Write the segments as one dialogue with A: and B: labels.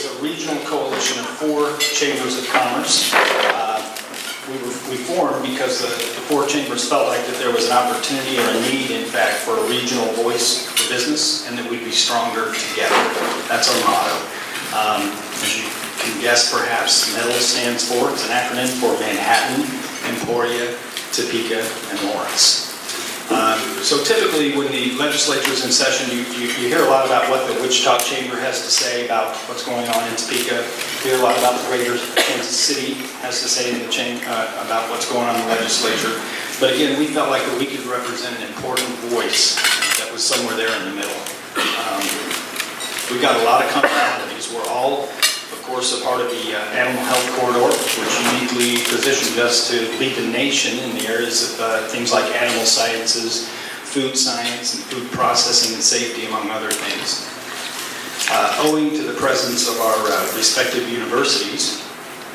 A: a regional coalition of 4 chambers of commerce. We formed because the 4 chambers felt like that there was an opportunity or a need, in fact, for a regional voice for business, and that we'd be stronger together. That's our motto. As you can guess, perhaps, METL stands for, it's an acronym for Manhattan, Emporia, Topeka, and Lawrence. So typically when the legislature is in session, you hear a lot about what the Wichita Chamber has to say about what's going on in Topeka. You hear a lot about the greater Kansas City has to say in the about what's going on in the legislature. But again, we felt like that we could represent an important voice that was somewhere there in the middle. We've got a lot of commonalities. We're all, of course, a part of the Animal Health Corridor, which uniquely positioned us to lead the nation in the areas of things like animal sciences, food science, and food processing and safety, among other things. Owing to the presence of our respective universities,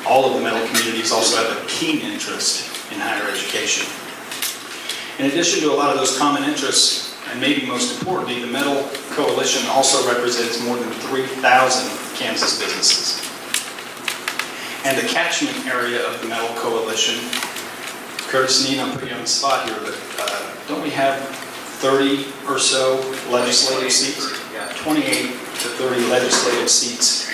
A: all of the METL communities also have a keen interest in higher education. In addition to a lot of those common interests, and maybe most importantly, the METL Coalition also represents more than 3,000 Kansas businesses. And the catchment area of the METL Coalition, Curtis and Nina, I'll put you on the spot here, but don't we have 30 or so legislative seats? 28 to 30 legislative seats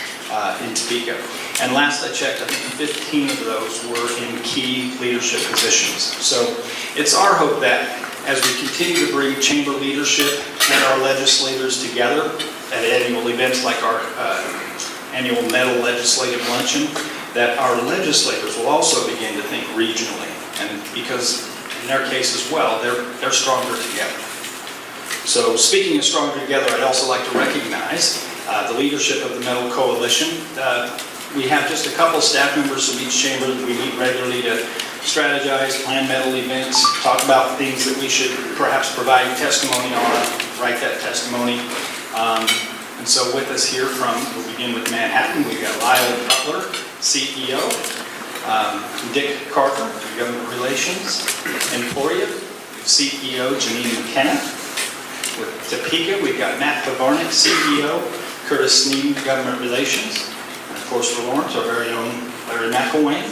A: in Topeka. And last I checked, I think 15 of those were in key leadership positions. So it's our hope that as we continue to bring chamber leadership and our legislators together at annual events like our annual METL Legislative Luncheon, that our legislators will also begin to think regionally. And because in their case as well, they're stronger together. So speaking of stronger together, I'd also like to recognize the leadership of the METL Coalition. We have just a couple staff members from each chamber that we meet regularly to strategize, plan METL events, talk about things that we should perhaps provide testimony on, write that testimony. And so with us here we'll begin with Manhattan, we've got Lyle Butler, CEO, Dick Carter, Government Relations, Emporia, CEO Janine McKenna. With Topeka, we've got Matt Pavarnik, CEO, Curtis Sneed, Government Relations, and of course for Lawrence, our very own Larry McElwain.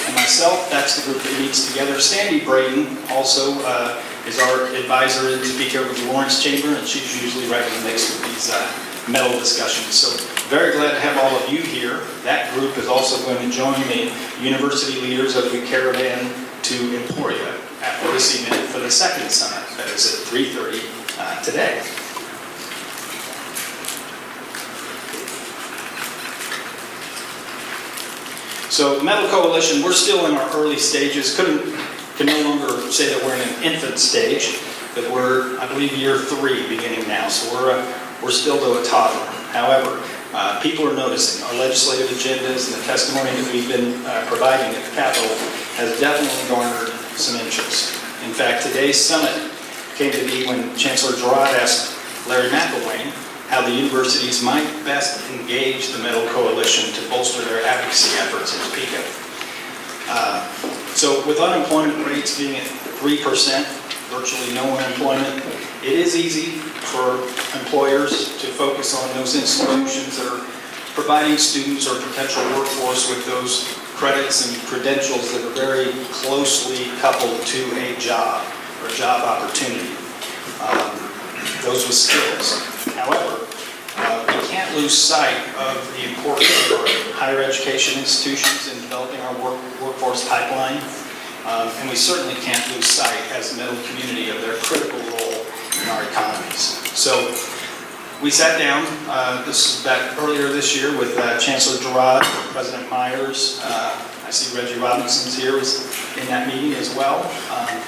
A: And myself, that's the group that meets together. Sandy Braden also is our advisor in Topeka with the Lawrence Chamber, and she's usually right in the mix with these METL discussions. So very glad to have all of you here. That group is also going to join the university leaders as we caravan to Emporia after this event for the second summit. That is at 3:30 today. So METL Coalition, we're still in our early stages. Can no longer say that we're in an infant stage, but we're, I believe, year 3 beginning now. So we're still to a toddler. However, people are noticing our legislative agendas and the testimony that we've been providing at the Capitol has definitely garnered some interest. In fact, today's summit came to be when Chancellor Girard asked Larry McElwain how the universities might best engage the METL Coalition to bolster their advocacy efforts in Topeka. So with unemployment rates being at 3%, virtually no unemployment, it is easy for employers to focus on those institutions that are providing students or potential workforce with those credits and credentials that are very closely coupled to a job or job opportunity. Those with skills. However, we can't lose sight of the importance of our higher education institutions in developing our workforce pipeline. And we certainly can't lose sight as a METL community of their critical role in our economies. So we sat down, this is back earlier this year, with Chancellor Girard, President Myers. I see Reggie Robinson's here, was in that meeting as well.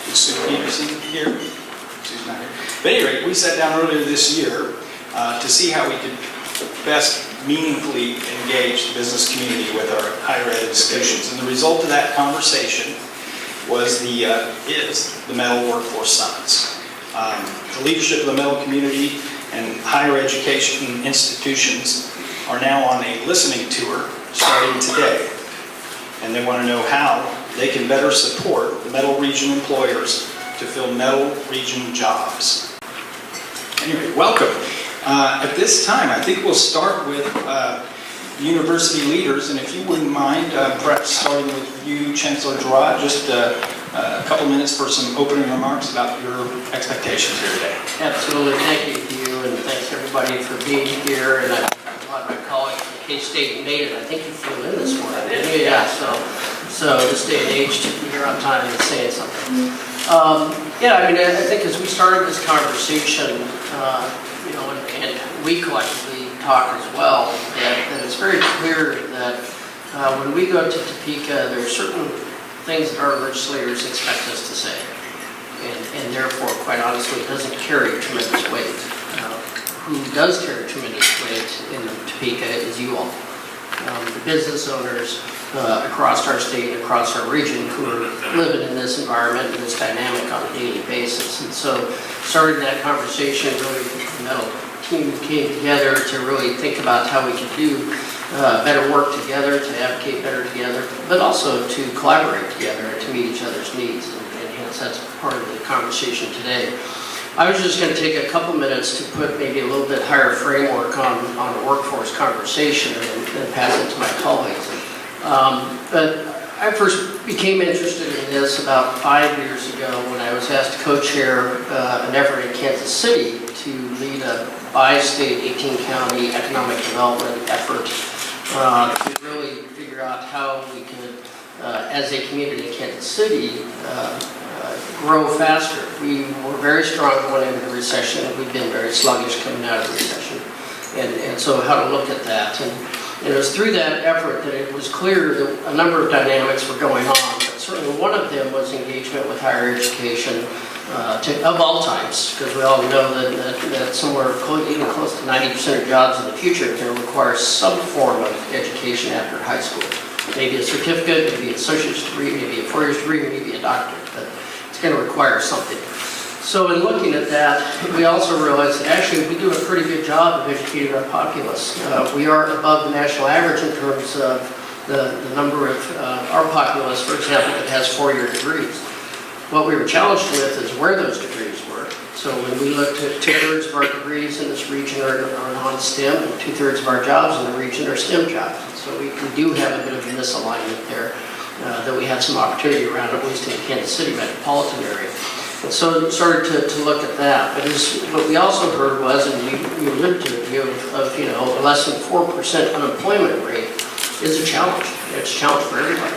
A: Is Sue Peterson here? Sue's not here. But at any rate, we sat down earlier this year to see how we could best meaningfully engage the business community with our higher ed institutions. And the result of that conversation was the METL Workforce Summits. The leadership of the METL community and higher education institutions are now on a listening tour starting today. And they want to know how they can better support the METL region employers to fill METL region jobs. Anyway, welcome. At this time, I think we'll start with university leaders, and if you wouldn't mind, perhaps starting with you, Chancellor Gerard, just a couple minutes for some opening remarks about your expectations here today.
B: Absolutely. Thank you to you, and thanks everybody for being here. And I want my colleagues from K-State made it. I think you flew in this morning, didn't you? Yeah. So this day and age, to be here on time and saying something. Yeah, I mean, I think as we started this conversation, you know, and we collectively talk as well, that it's very clear that when we go to Topeka, there are certain things that our legislators expect us to say. And therefore, quite honestly, it doesn't carry tremendous weight. Who does carry tremendous weight in Topeka is you all. The business owners across our state, across our region, who are living in this environment and this dynamic on a daily basis. And so, starting that conversation, really, the METL team came together to really think about how we could do better work together, to advocate better together, but also to collaborate together and to meet each other's needs. And hence, that's part of the conversation today. I was just going to take a couple minutes to put maybe a little bit higher framework on the workforce conversation and pass it to my colleagues. But I first became interested in this about 5 years ago when I was asked to co-chair an effort in Kansas City to lead a bi-state 18-county economic development effort to really figure out how we could, as a community in Kansas City, grow faster. We were very strong going into the recession. We've been very sluggish coming out of the recession. And so how to look at that. And it was through that effort that it was clear that a number of dynamics were going on. But certainly one of them was engagement with higher education of all types, because we all know that somewhere even close to 90% of jobs in the future are going to require some form of education after high school. Maybe a certificate, maybe an associate's degree, maybe a 4-year degree, maybe a doctorate. But it's going to require something. So in looking at that, we also realized that actually we do a pretty good job of educating our populace. We are above the national average in terms of the number of our populace, for example, that has 4-year degrees. What we were challenged with is where those degrees were. So when we looked at 2/3 of our degrees in this region are non-STEM, and 2/3 of our jobs in the region are STEM jobs. So we do have a bit of a misalignment there that we have some opportunity around, at least in the Kansas City metropolitan area. And so started to look at that. But what we also heard was, and we alluded to it, of you know, less than 4% unemployment rate is a challenge. It's a challenge for everybody.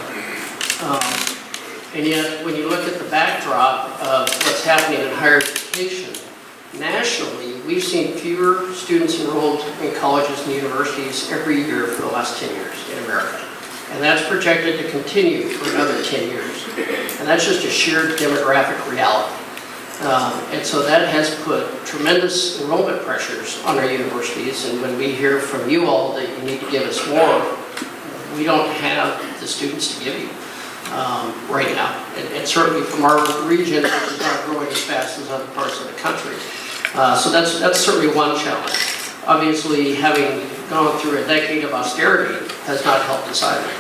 B: And yet, when you look at the backdrop of what's happening in higher education, nationally, we've seen fewer students enrolled in colleges and universities every year for the last 10 years in America. And that's projected to continue for another 10 years. And that's just a sheer demographic reality. And so that has put tremendous enrollment pressures on our universities. And when we hear from you all that you need to give us more, we don't have the students to give you right now. And certainly from our region, which is not growing as fast as other parts of the country. So that's certainly one challenge. Obviously, having gone through a decade of austerity has not helped us either.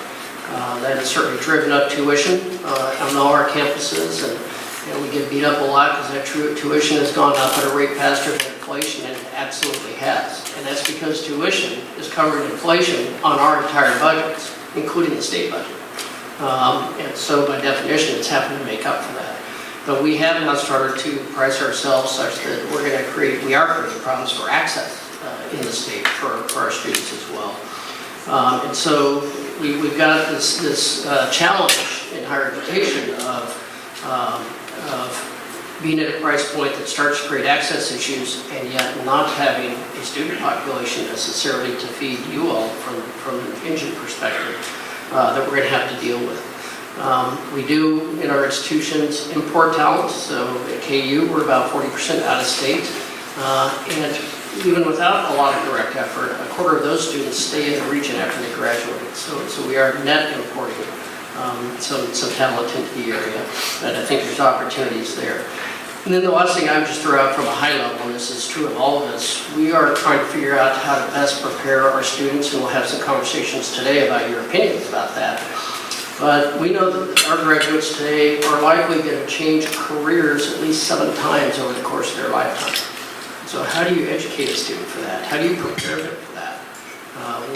B: That has certainly driven up tuition on all our campuses, and you know, we get beat up a lot because that tuition has gone up at a rate faster than inflation, and it absolutely has. And that's because tuition is covering inflation on our entire budgets, including the state budget. And so by definition, it's having to make up for that. But we have now started to price ourselves such that we are creating problems for access in the state for our students as well. And so we've got this challenge in higher education of being at a price point that starts to create access issues, and yet not having a student population necessarily to feed you all from an engine perspective that we're going to have to deal with. We do, in our institutions, import talent. So at KU, we're about 40% out of state. And even without a lot of direct effort, a quarter of those students stay in the region after they graduate. So we are net importing some talent into the area, and I think there's opportunities there. And then the last thing I would just throw out from a high level, and this is true of all of us, we are trying to figure out how to best prepare our students, and we'll have some conversations today about your opinions about that. But we know that our graduates today are likely going to change careers at least 7 times over the course of their lifetime. So how do you educate a student for that? How do you prepare them for that?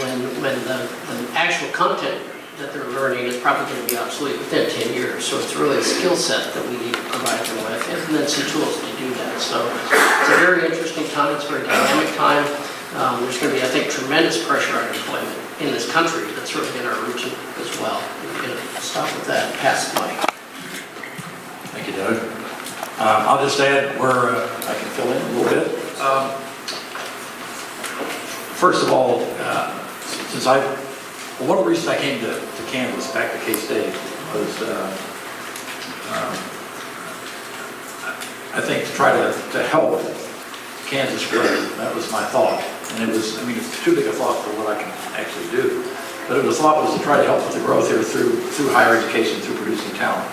B: when the actual content that they're learning is probably going to be obsolete within 10 years. So it's really a skill set that we need to provide them with, and then some tools to do that. So it's a very interesting time. It's a very dynamic time. There's going to be, I think, tremendous pressure on employment in this country. That's really in our region as well. I'm going to stop with that and pass the mic.
C: Thank you, Doug. I'll just add where I can fill in a little bit. First of all, one of the reasons I came to Kansas, back to K-State, was I think to try to help Kansas grow. That was my thought. And it was, I mean, it's too big a thought for what I can actually do. But the thought was to try to help with the growth here through higher education, through producing talent.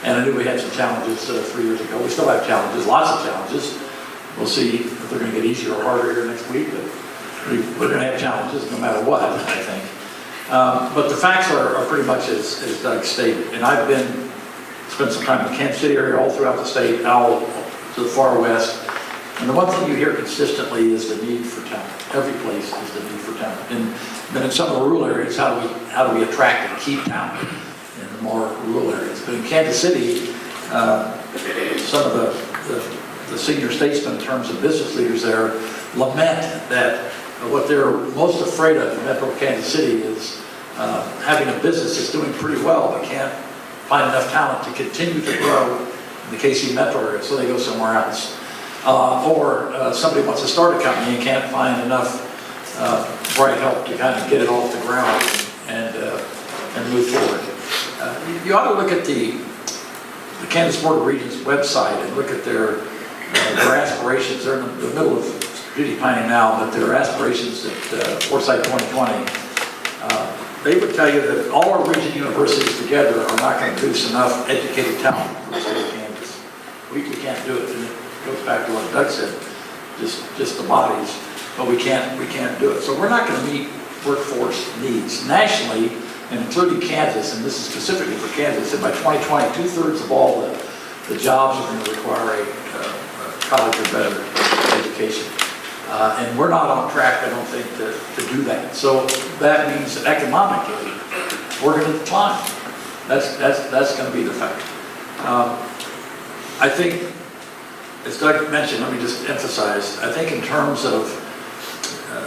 C: And I knew we had some challenges 3 years ago. We still have challenges, lots of challenges. We'll see if they're going to get easier or harder here next week, but we're going to have challenges no matter what, I think. But the facts are pretty much as Doug stated. And I've spent some time in the Kansas City area, all throughout the state, out to the far west. And the one thing you hear consistently is the need for talent. Every place is the need for talent. And then in some of the rural areas, how do we attract and keep talent in the more rural areas? But in Kansas City, some of the senior statesmen in terms of business leaders there lament that what they're most afraid of in Metro Kansas City is having a business that's doing pretty well but can't find enough talent to continue to grow in the KC Metro area, so they go somewhere else. Or somebody wants to start a company and can't find enough bright help to kind of get it off the ground and move forward. You ought to look at the Kansas Board of Regents website and look at their aspirations. They're in the middle of strategic planning now, but their aspirations at Foresight 2020, they would tell you that all our region universities together are not going to produce enough educated talent for the state of Kansas. We can't do it. And it goes back to what Doug said, just the bodies, but we can't do it. So we're not going to meet workforce needs nationally, and including Kansas, and this is specifically for Kansas, and by 2020, 2/3 of all the jobs are going to require a college or better education. And we're not on track, I don't think, to do that. So that means that economically, we're going to decline. That's going to be the fact. I think, as Doug mentioned, let me just emphasize, I think in terms of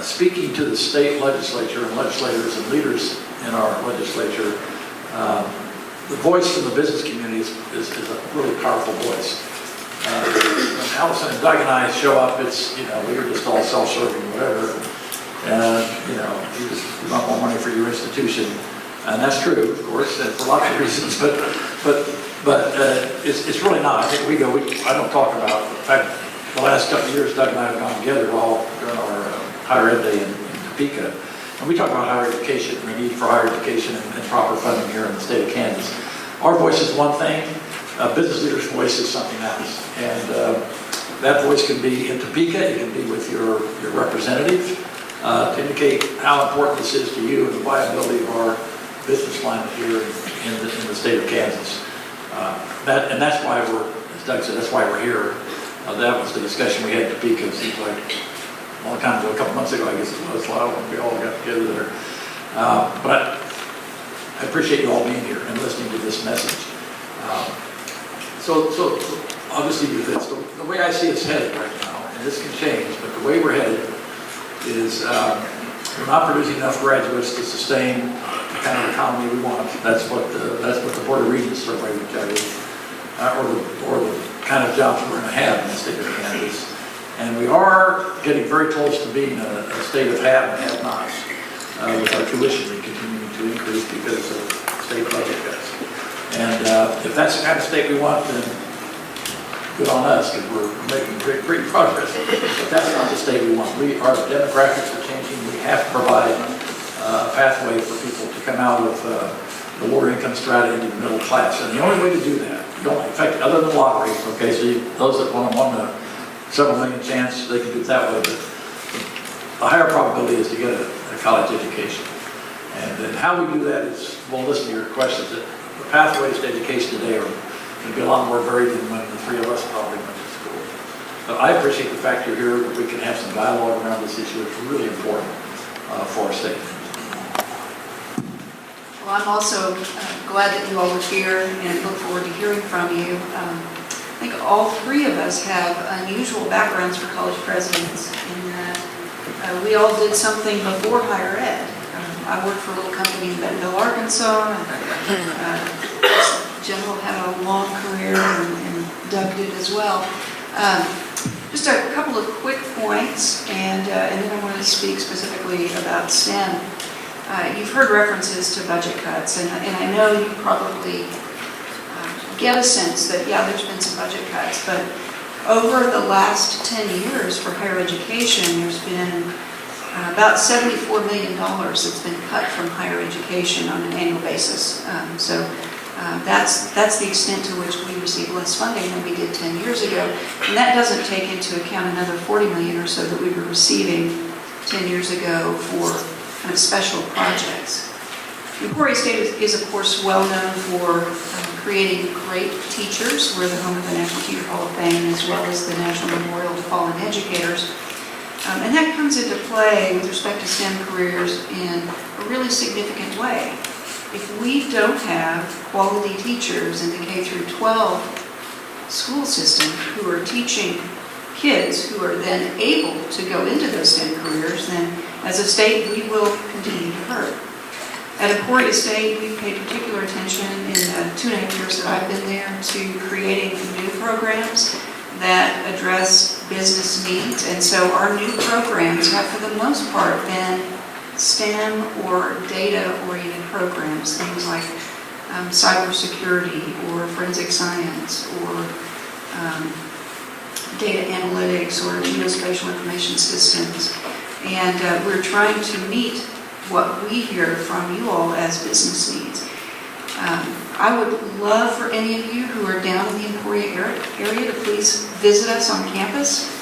C: speaking to the state legislature and legislators and leaders in our legislature, the voice from the business community is a really powerful voice. When Allison and Doug and I show up, it's, we are just all self-serving, whatever. And, you want more money for your institution. And that's true, of course, and for lots of reasons, but it's really not. I think I don't talk about, in fact, the last couple of years, Doug and I have gone together all during our higher ed day in Topeka. And we talk about higher education and the need for higher education and proper funding here in the state of Kansas. Our voice is one thing. Business leaders' voice is something else. And that voice can be in Topeka, it can be with your representative to indicate how important this is to you and the viability of our business climate here in the state of Kansas. And that's why as Doug said, that's why we're here. That was the discussion we had in Topeka. It seems like a long time ago, a couple months ago, I guess it was, when we all got together there. But I appreciate you all being here and listening to this message. So I'll just leave you with this. The way I see us headed right now, and this can change, but the way we're headed is we're not producing enough graduates to sustain the kind of economy we want. That's what the Board of Regents survey would tell you, or the kind of jobs we're going to have in the state of Kansas. And we are getting very close to being a state of have and have-nots with our tuition rate continuing to increase because of state budget cuts. And if that's the kind of state we want, then good on us, because we're making great progress. But that's not the state we want. Our demographics are changing. We have to provide a pathway for people to come out of the lower income strata into the middle class. And the only way to do that, in fact, other than lottery, okay, so those that want a several million chance, they can do it that way. But the higher probability is to get a college education. And how we do that is, we'll listen to your questions. The pathways to education today are going to be a lot more varied than when the three of us probably went to school. But I appreciate the fact you're here, that we can have some dialogue around this issue. It's really important. for our state.
D: Well, I'm also glad that you all were here and look forward to hearing from you. I think all three of us have unusual backgrounds for college presidents in that we all did something before higher ed. I worked for a little company in Bentonville, Arkansas. General had a long career and Doug did as well. Just a couple of quick points, and then I want to speak specifically about STEM. You've heard references to budget cuts, and I know you probably get a sense that, yeah, there's been some budget cuts, but over the last 10 years for higher education, there's been about $74 million that's been cut from higher education on an annual basis. That's the extent to which we receive less funding than we did 10 years ago. And that doesn't take into account another 40 million or so that we were receiving 10 years ago for kind of special projects. Emporia State is of course well known for creating great teachers. We're the home of the National Teacher Hall of Fame as well as the National Memorial to Fallen Educators. And that comes into play with respect to STEM careers in a really significant way. If we don't have quality teachers in the K through 12 school system who are teaching kids who are then able to go into those STEM careers, then as a state we will continue to hurt. At Emporia State, we've paid particular attention in the 2.5 years that I've been there to creating new programs that address business needs. And so our new programs have, for the most part, been STEM or data-oriented programs, things like cybersecurity or forensic science or data analytics or geospatial information systems. And we're trying to meet what we hear from you all as business needs. I would love for any of you who are down in the Emporia area to please visit us on campus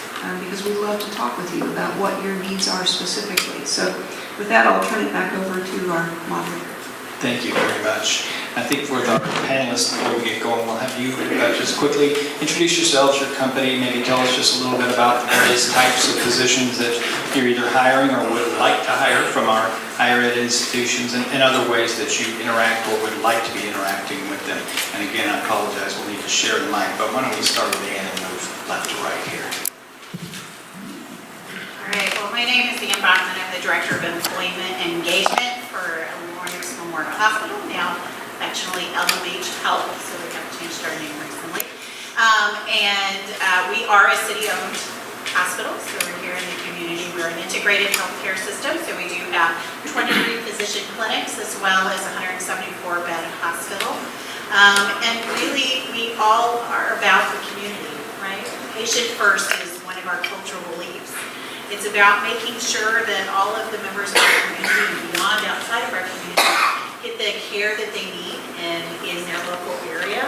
D: because we'd love to talk with you about what your needs are specifically. So with that, I'll turn it back over to our moderator.
A: Thank you very much. I think for our panelists, before we get going, we'll have you just quickly introduce yourselves, your company, maybe tell us just a little bit about the various types of positions that you're either hiring or would like to hire from our higher ed institutions and other ways that you interact or would like to be interacting with them. And again, I apologize, we'll need to share the mic, but why don't we start with Ann and move left to right here.
E: All right, well, my name is Ann Bachman. I'm the Director of Employment and Engagement for Lawrence Memorial Hospital, now affectionately LMH Health, so we have changed our name recently. We are a city-owned hospital, so we're here in the community. We're an integrated healthcare system, so we do have 23 physician clinics as well as a 174-bed hospital. And really, we all are about the community, right? Patient first is one of our cultural beliefs. It's about making sure that all of the members of our community and beyond outside of our community get the care that they need in their local area.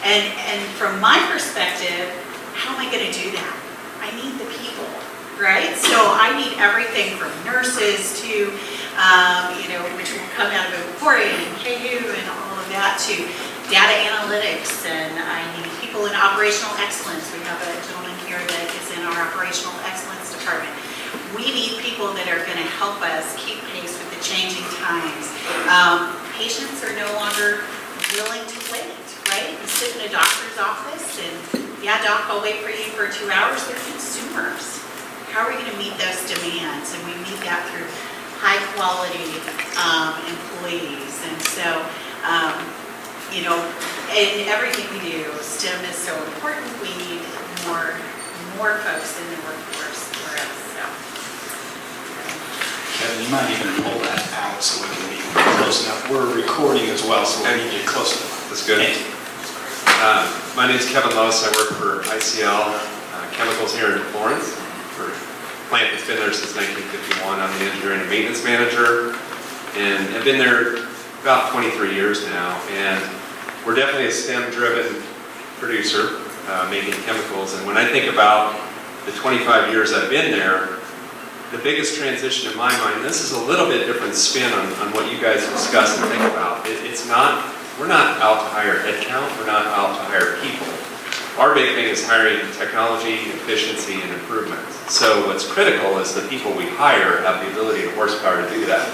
E: And from my perspective, how am I going to do that? I need the people, right? So I need everything from nurses to, which will come out of Emporia and KU and all of that, to data analytics, and I need people in operational excellence. We have a gentleman here that is in our operational excellence department. We need people that are going to help us keep pace with the changing times. Patients are no longer willing to wait, right? You sit in a doctor's office and, yeah, doc, I'll wait for you for 2 hours. They're consumers. How are we going to meet those demands? And we meet that through high quality employees. And so, in everything we do, STEM is so important. We need more folks in the workforce for us. So.
A: Kevin, you might even pull that out so we can be close enough. We're recording as well, so we need to get close enough.
F: That's good. My name is Kevin Loos. I work for ICL Chemicals here in Florence. We're a plant that's been there since 1951. I'm the engineering and maintenance manager, and I've been there about 23 years now. And we're definitely a STEM-driven producer, making chemicals. And when I think about the 25 years I've been there, the biggest transition in my mind, this is a little bit different spin on what you guys discuss and think about. We're not out to hire headcount, we're not out to hire people. Our big thing is hiring technology, efficiency, and improvement. So what's critical is the people we hire have the ability and horsepower to do that.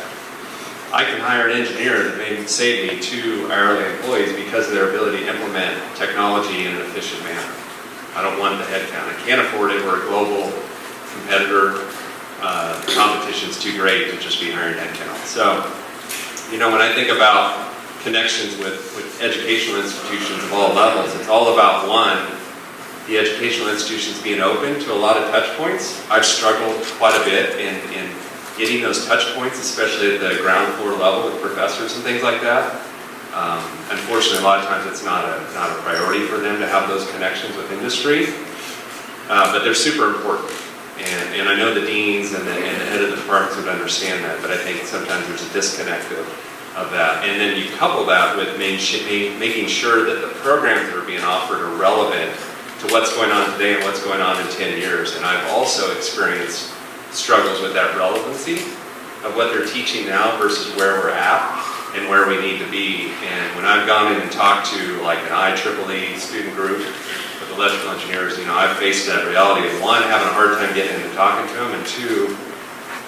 F: I can hire an engineer that may save me 2 hourly employees because of their ability to implement technology in an efficient manner. I don't want the headcount. I can't afford it. We're a global competitor. The competition's too great to just be hiring headcount. So, when I think about connections with educational institutions of all levels, it's all about, one, the educational institutions being open to a lot of touch points. I've struggled quite a bit in getting those touch points, especially at the ground floor level with professors and things like that. Unfortunately, a lot of times it's not a priority for them to have those connections with industry, but they're super important. And I know the deans and the head of the departments would understand that, but I think sometimes there's a disconnect of that. And then you couple that with making sure that the programs that are being offered are relevant to what's going on today and what's going on in 10 years. And I've also experienced struggles with that relevancy of what they're teaching now versus where we're at and where we need to be. And when I've gone in and talked to like an IEEE student group with electrical engineers, I've faced that reality of, one, having a hard time getting into talking to them, and two,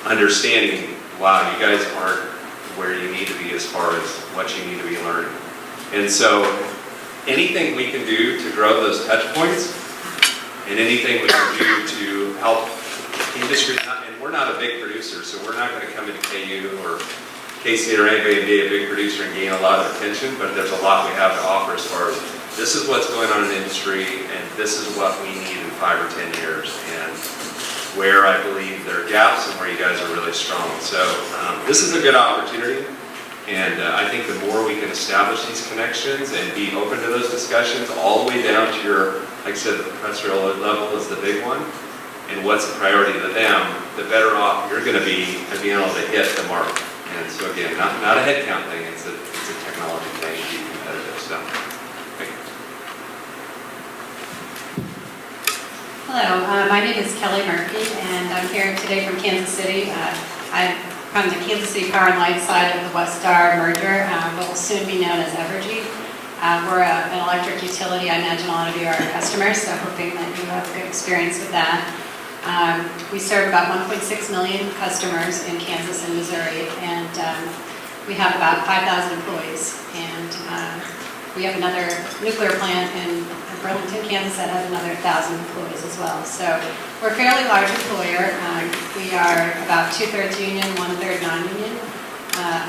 F: understanding, wow, you guys aren't where you need to be as far as what you need to be learning. And so anything we can do to grow those touch points and anything we can do to help industry, and we're not a big producer, so we're not going to come into KU or K-State or anybody and be a big producer and gain a lot of attention, but there's a lot we have to offer as far as this is what's going on in the industry and this is what we need in 5 or 10 years, and where I believe there are gaps and where you guys are really strong. So this is a good opportunity, and I think the more we can establish these connections and be open to those discussions all the way down to your, like I said, the professorial level is the big one, and what's a priority to them, the better off you're going to be at being able to hit the mark. And so again, not a headcount thing, it's a technology thing to be competitive. So, thank you.
G: Hello, my name is Kelly Murphy, and I'm here today from Kansas City. I'm from the Kansas City Power and Light side of the Westar merger, what will soon be known as Evergy. We're an electric utility. I imagine a lot of you are customers, so hoping that you have a good experience with that. We serve about 1.6 million customers in Kansas and Missouri, and we have about 5,000 employees. And we have another nuclear plant in Burlington, Kansas that has another 1,000 employees as well. So we're a fairly large employer. We are about 2/3 union, 1/3 non-union.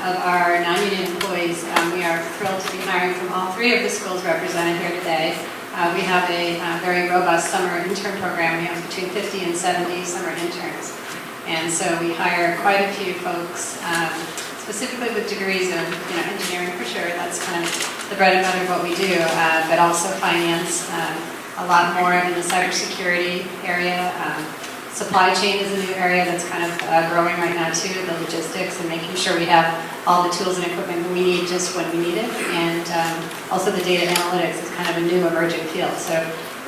G: Of our non-union employees, we are thrilled to be hiring from all 3 of the schools represented here today. We have a very robust summer intern program. We have between 50 and 70 summer interns. And so we hire quite a few folks, specifically with degrees in engineering for sure. That's kind of the bread and butter of what we do, but also finance, a lot more in the cybersecurity area. Supply chain is a new area that's kind of growing right now too, the logistics and making sure we have all the tools and equipment we need just when we need it. And also the data analytics is kind of a new emerging field. So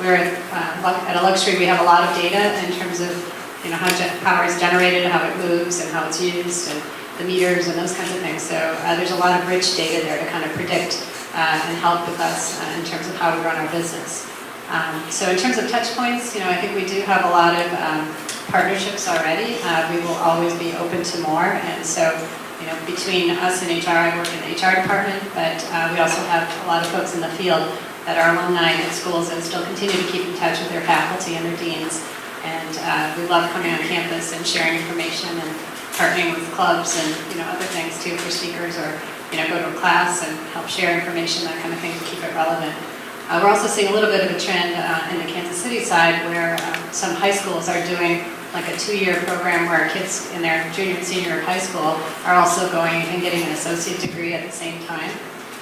G: we're at a luxury, we have a lot of data in terms of how power is generated, how it moves and how it's used, and the meters and those kinds of things. So there's a lot of rich data there to kind of predict and help with us in terms of how we run our business. So in terms of touch points, I think we do have a lot of partnerships already. We will always be open to more, and so between us and HR, I work in the HR department, but we also have a lot of folks in the field that are alumni at schools and still continue to keep in touch with their faculty and their deans. And we love coming on campus and sharing information and partnering with clubs and other things too for speakers, or go to a class and help share information, that kind of thing, to keep it relevant. We're also seeing a little bit of a trend in the Kansas City side where some high schools are doing like a 2-year program where kids in their junior and senior year of high school are also going and getting an associate degree at the same time.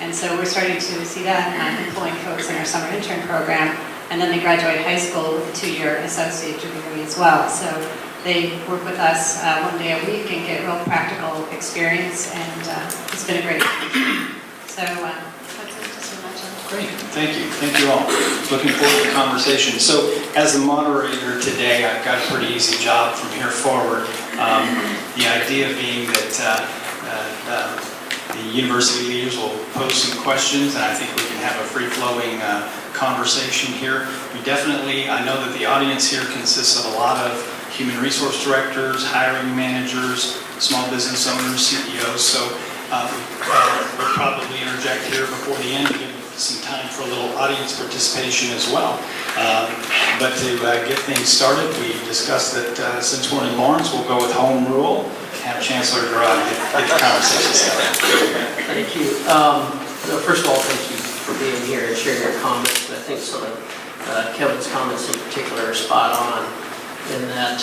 G: And so we're starting to see that employing folks in our summer intern program, and then they graduate high school with a 2-year associate degree as well. So they work with us 1 day a week and get real practical experience, and it's been a great So that's it, just a nutshell.
A: Great, thank you. Thank you all. Looking forward to the conversation. So as the moderator today, I've got a pretty easy job from here forward. The idea being that The university leaders will pose some questions, and I think we can have a free-flowing conversation here. We definitely, I know that the audience here consists of a lot of human resource directors, hiring managers, small business owners, CEOs, so we'll probably interject here before the end to give some time for a little audience participation as well. But to get things started, we discussed that since we're in Lawrence, we'll go with home rule, have Chancellor Gerard get the conversation started.
B: Thank you. First of all, thank you for being here and sharing your comments. I think some of Kevin's comments in particular are spot on in that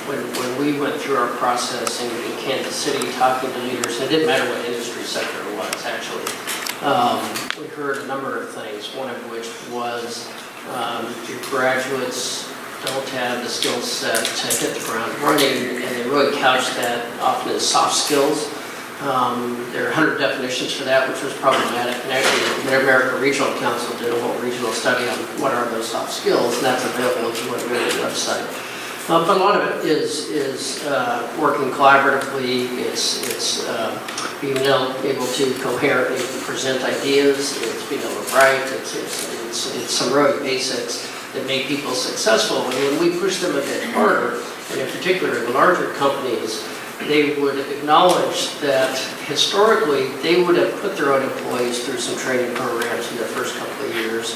B: when we went through our process in Kansas City talking to leaders, it didn't matter what industry sector it was actually, we heard a number of things, one of which was your graduates don't have the skill set to hit the ground running, and they really couch that often as soft skills. There are 100 definitions for that, which was problematic. And actually, the Mid-America Regional Council did a whole regional study on what are those soft skills, and that's available if you want to go to the website. But a lot of it is working collaboratively. It's being able to coherently present ideas. It's being able to write. It's some really basics that make people successful. And when we push them a bit harder, and in particular the larger companies, they would acknowledge that historically they would have put their own employees through some training programs in their first couple of years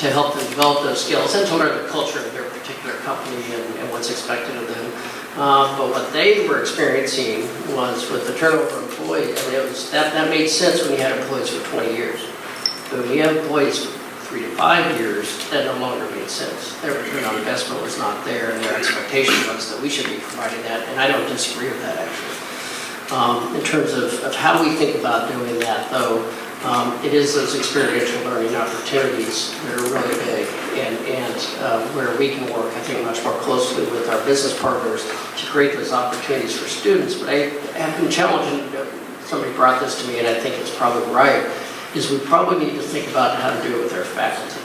B: to help them develop those skills and to learn the culture of their particular company and what's expected of them. But what they were experiencing was with the turnover of employees, and that made sense when you had employees for 20 years. But when you have employees for 3 to 5 years, that no longer made sense. Their return on investment was not there, and their expectation was that we should be providing that, and I don't disagree with that actually. In terms of how we think about doing that though, it is those experiential learning opportunities that are really big, and where we can work, I think, much more closely with our business partners to create those opportunities for students. But I have been challenging, somebody brought this to me, and I think it's probably right, is we probably need to think about how to do it with our faculty.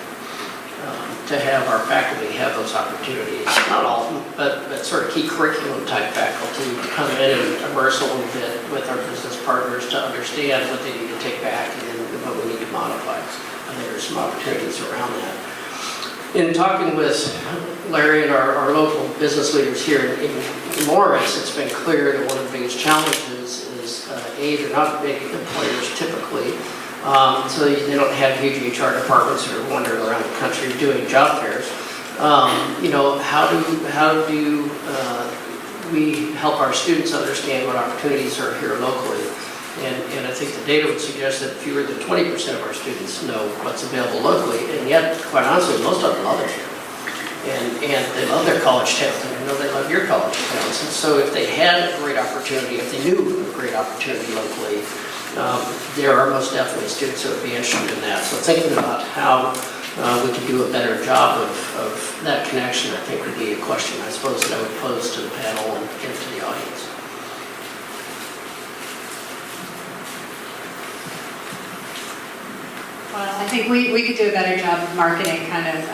B: To have our faculty have those opportunities, not all of them, but sort of key curriculum type faculty to come in and immerse a little bit with our business partners to understand what they need to take back and then what we need to modify. I think there's some opportunities around that. In talking with Larry and our local business leaders here in Lawrence, it's been clear that one of the biggest challenges is they're not big employers typically. So they don't have huge HR departments that are wandering around the country doing job fairs. How do we help our students understand what opportunities are here locally? And I think the data would suggest that fewer than 20% of our students know what's available locally, and yet, quite honestly, most of them love it here. And they love their college towns, and I know they love your college towns. And so if they had a great opportunity, if they knew of a great opportunity locally, there are most definitely students who would be interested in that. So thinking about how we could do a better job of that connection, I think would be a question, I suppose, that I would pose to the panel and to the audience.
G: Well, I think we could do a better job of marketing, kind of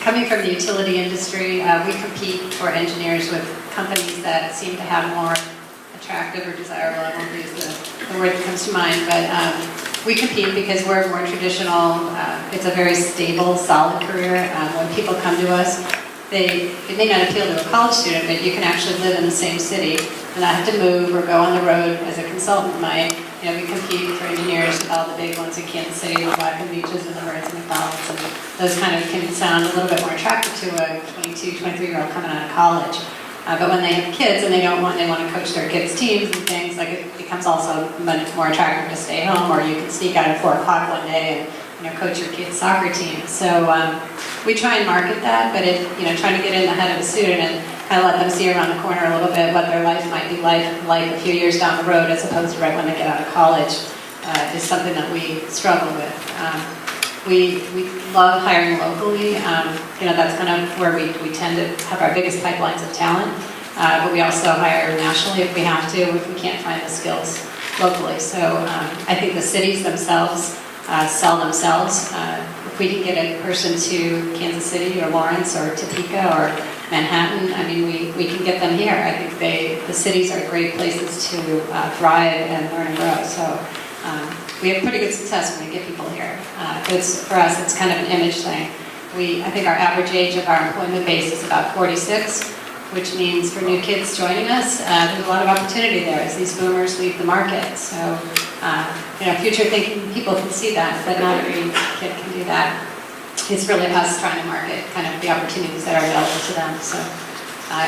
G: coming from the utility industry. We compete for engineers with companies that seem to have more attractive or desirable, I won't use the word that comes to mind, but we compete because we're more traditional. It's a very stable, solid career. When people come to us, it may not appeal to a college student, but you can actually live in the same city and not have to move or go on the road as a consultant might. We compete for engineers, all the big ones in Kansas City, the Black Beaches and the Birds and McDonald's, and those kind of can sound a little bit more attractive to a 22, 23-year-old coming out of college. But when they have kids and they want to coach their kids' teams and things, like it becomes also much more attractive to stay home, or you can sneak out at 4 o'clock one day and coach your kids' soccer team. So we try and market that, but trying to get in the head of a student and kind of let them see around the corner a little bit what their life might be like a few years down the road, as opposed to right when they get out of college, is something that we struggle with. We love hiring locally. That's kind of where we tend to have our biggest pipelines of talent. But we also hire nationally if we have to, if we can't find the skills locally. So I think the cities themselves sell themselves. if we can get a person to Kansas City or Lawrence or Topeka or Manhattan, I mean, we can get them here. I think the cities are great places to thrive and learn and grow. So we have pretty good success when we get people here. For us, it's kind of an image thing. I think our average age of our employment base is about 46, which means for new kids joining us, there's a lot of opportunity there as these boomers leave the market. So, future thinking people can see that, but not every kid can do that. It's really us trying to market kind of the opportunities that are available to them. So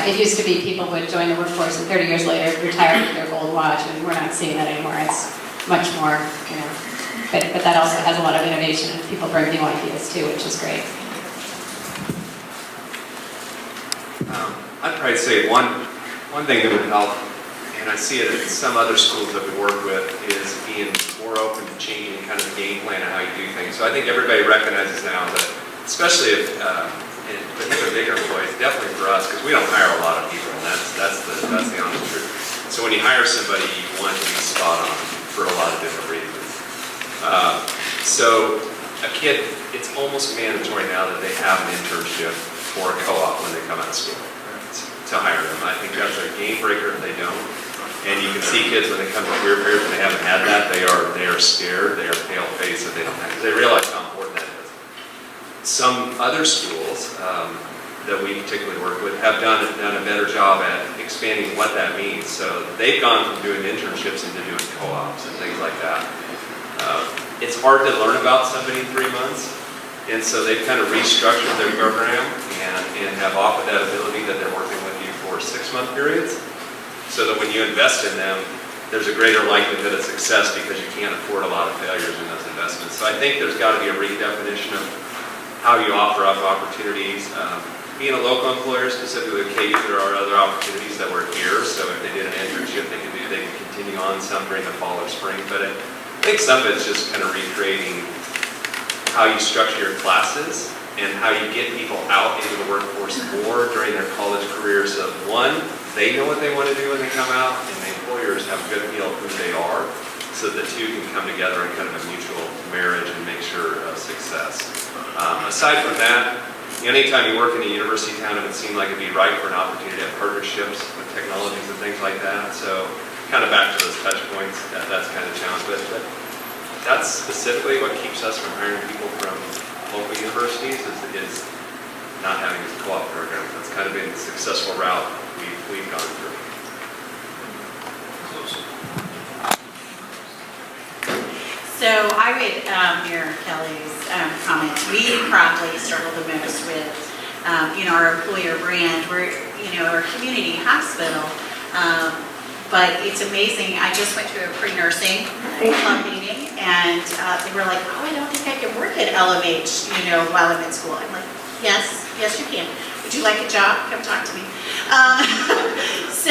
G: it used to be people would join the workforce and 30 years later retire with their gold watch, and we're not seeing that anymore. It's much more, but that also has a lot of innovation, and people bring new ideas too, which is great.
F: I'd probably say one thing that would help, and I see it at some other schools that we work with, is being more open to changing kind of the game plan of how you do things. So I think everybody recognizes now that, especially if, but even bigger employees, definitely for us, because we don't hire a lot of people, and that's the honest truth. So when you hire somebody, you want to be spot on for a lot of different reasons. So a kid, it's almost mandatory now that they have an internship or a co-op when they come out of school to hire them. I think that's a game breaker if they don't. And you can see kids when they come to career fairs and they haven't had that, they are scared, they are pale faced that they don't have, because they realize how important that is. Some other schools that we particularly work with have done a better job at expanding what that means. So they've gone from doing internships into doing co-ops and things like that. It's hard to learn about somebody in 3 months. And so they've kind of restructured their program and have offered that ability that they're working with you for 6-month periods, so that when you invest in them, there's a greater likelihood of success because you can't afford a lot of failures in those investments. So I think there's got to be a redefinition of how you offer up opportunities. Being a local employer, specifically with KU, there are other opportunities that were here. So if they did an internship, they can continue on some during the fall or spring. But I think some of it's just kind of recreating how you structure your classes and how you get people out into the workforce more during their college career. So one, they know what they want to do when they come out, and the employers have a good feel of who they are, so the two can come together in kind of a mutual marriage and make sure of success. Aside from that, anytime you work in a university town, it would seem like it'd be right for an opportunity to have partnerships with technologies and things like that. So kind of back to those touch points, that's kind of the challenge. But that's specifically what keeps us from hiring people from local universities is not having this co-op program. That's kind of been the successful route we've gone through.
E: So I would mirror Kelly's comments. We probably struggle the most with, our employer brand. We're, our community hospital. But it's amazing. I just went to a pre-nursing club meeting, and they were like, "Oh, I don't think I can work at LMH, while I'm in school." I'm like, "Yes, you can. Would you like a job? Come talk to me." So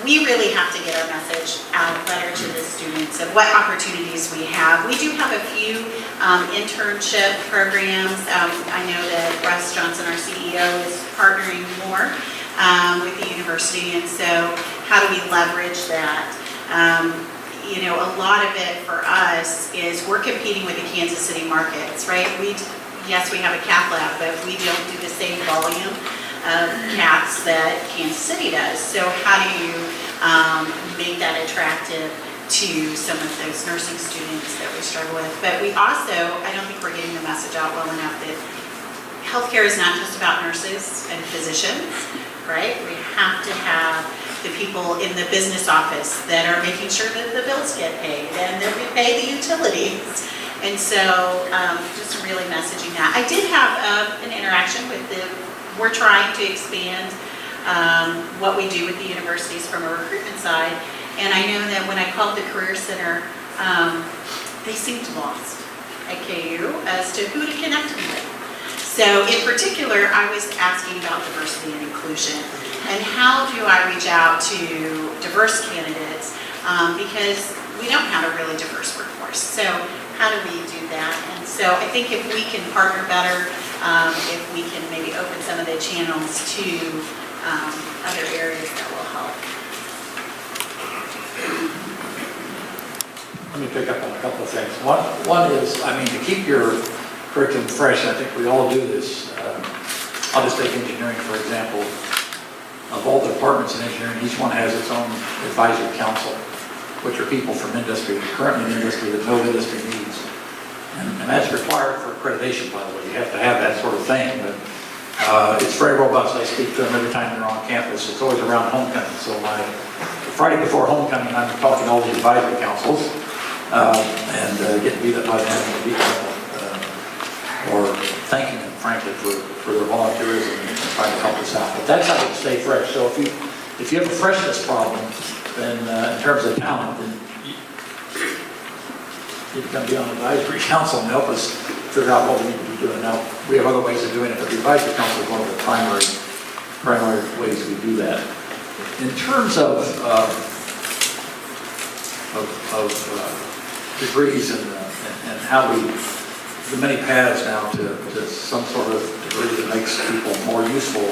E: we really have to get our message out better to the students of what opportunities we have. We do have a few internship programs. I know that Russ Johnson, our CEO, is partnering more with the university, and so how do we leverage that? A lot of it for us is we're competing with the Kansas City markets, right? Yes, we have a cath lab, but we don't do the same volume of caths that Kansas City does. So how do you make that attractive to some of those nursing students that we struggle with? But we also, I don't think we're getting the message out well enough that healthcare is not just about nurses and physicians, right? We have to have the people in the business office that are making sure that the bills get paid and that we pay the utilities. And so just really messaging that. I did have an interaction with we're trying to expand what we do with the universities from a recruitment side. And I know that when I called the Career Center, they seemed lost at KU as to who to connect me with. So in particular, I was asking about diversity and inclusion and how do I reach out to diverse candidates because we don't have a really diverse workforce. So how do we do that? And so I think if we can partner better, if we can maybe open some of the channels to other areas, that will help.
C: Let me pick up on a couple of things. One is, to keep your curriculum fresh. I think we all do this. I'll just take engineering, for example. Of all the departments in engineering, each one has its own advisory council, which are people from industry, currently in industry that know industry needs. And that's required for accreditation, by the way. You have to have that sort of thing, but it's very robust. I speak to them every time they're on campus. It's always around homecoming. So Friday before homecoming, I'm talking to all the advisory councils and getting beat up by them and beat them or thanking them, frankly, for their volunteerism and trying to help us out. But that's how we stay fresh. So if you have a freshness problem, then in terms of talent, then you can be on the advisory council and help us figure out what we need to be doing. Now, we have other ways of doing it, but the advisory council is one of the primary ways we do that. In terms of degrees and how the many paths now to some sort of degree that makes people more useful,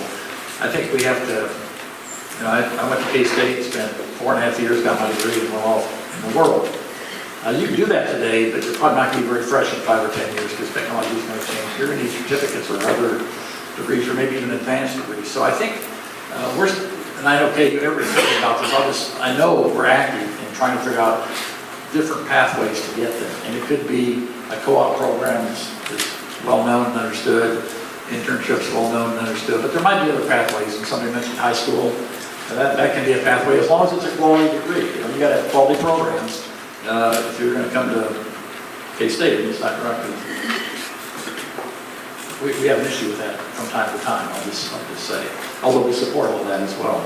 C: I think we have to, I went to K-State, spent 4.5 years, got my degree, and went off in the world. You can do that today, but you're probably not going to be very fresh in 5 or 10 years because technology is going to change. You're going to need certificates or other degrees or maybe even advanced degrees. So I think and I know, Kate, everybody's thinking about this. I know we're active in trying to figure out different pathways to get there. And it could be a co-op program is well known and understood, internships well known and understood, but there might be other pathways. And somebody mentioned high school. That can be a pathway as long as it's a quality degree. You got to have quality programs. If you're going to come to K-State, it's not correct. We have an issue with that from time to time, I'll just say. Although we support all that as well.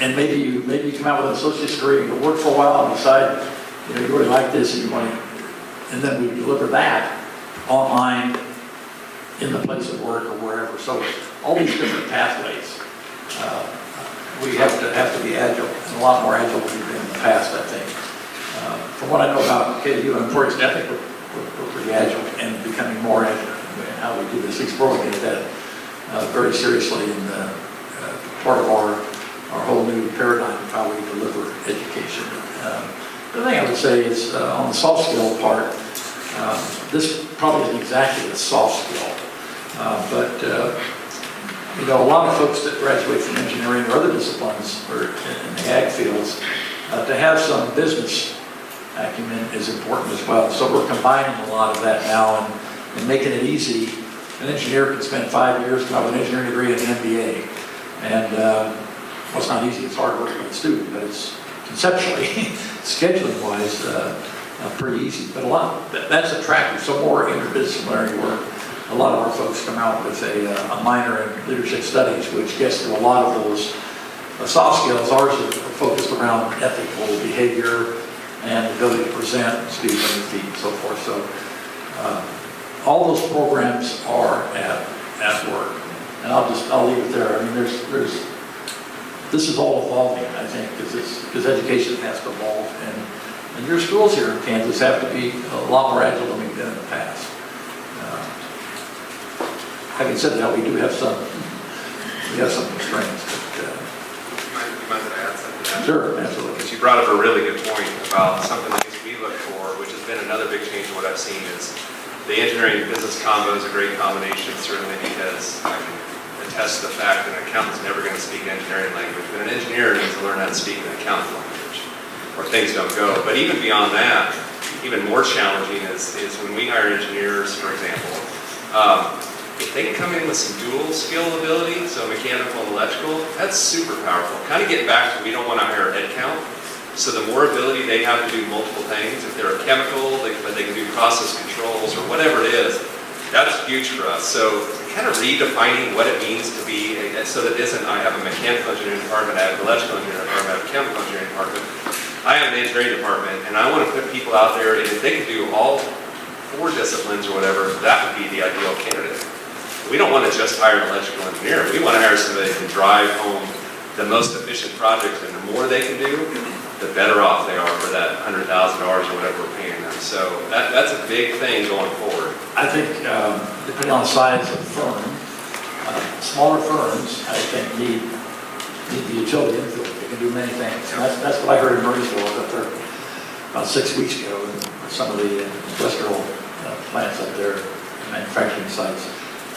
C: And maybe you come out with an associate's degree and you work for a while and decide, you really like this and you want to, and then we deliver that online in the place of work or wherever. So all these different pathways. We have to be agile, and a lot more agile than we've been in the past, I think. From what I know about KU and Emporia, I think we're pretty agile and becoming more agile in how we do this. We're looking at that very seriously in part of our whole new paradigm of how we deliver education. The thing I would say is on the soft skill part, this probably isn't exactly a soft skill, but a lot of folks that graduate from engineering or other disciplines or in the ag fields, to have some business acumen is important as well. So we're combining a lot of that now and making it easy. An engineer can spend 5 years, come out with an engineering degree and an MBA. And well, it's not easy, it's hard work for the student, but it's conceptually, scheduling-wise, pretty easy. But that's attractive, so more interdisciplinary work. A lot of our folks come out with a minor in leadership studies, which gets to a lot of those soft skills. Ours are focused around ethical behavior and the ability to present, speak on your feet, and so forth. So all those programs are at work. And I'll leave it there. I mean, this is all evolving, I think, because education has to evolve. And your schools here in Kansas have to be a lot more agile than we've been in the past. Having said that, we do have some constraints. But,
F: You mind that I add something to that?
C: Sure, absolutely.
F: Because you brought up a really good point about something that we look for, which has been another big change in what I've seen is the engineering business combo is a great combination, certainly because I can attest to the fact that an accountant's never going to speak engineering language, but an engineer needs to learn how to speak an accounting language, or things don't go. But even beyond that, even more challenging is when we hire engineers, for example, if they can come in with some dual skill ability, so mechanical and electrical, that's super powerful. Kind of get back to we don't want to hire head count. So the more ability they have to do multiple things, if they're a chemical, but they can do process controls or whatever it is, that's huge for us. So kind of redefining what it means to be, so that isn't I have a mechanical engineering department, I have an electrical engineering department, I have a chemical engineering department. I have an engineering department, and I want to put people out there, and if they can do all 4 disciplines or whatever, that would be the ideal candidate. We don't want to just hire an electrical engineer. We want to hire somebody that can drive home the most efficient project, and the more they can do, the better off they are for that $100,000 or whatever we're paying them. So that's a big thing going forward.
C: I think, depending on the size of the firm, smaller firms, I think, need the utility infield. They can do many things. And that's what I heard in Murraysville. I was up there about 6 weeks ago. And some of the industrial plants up there, manufacturing sites.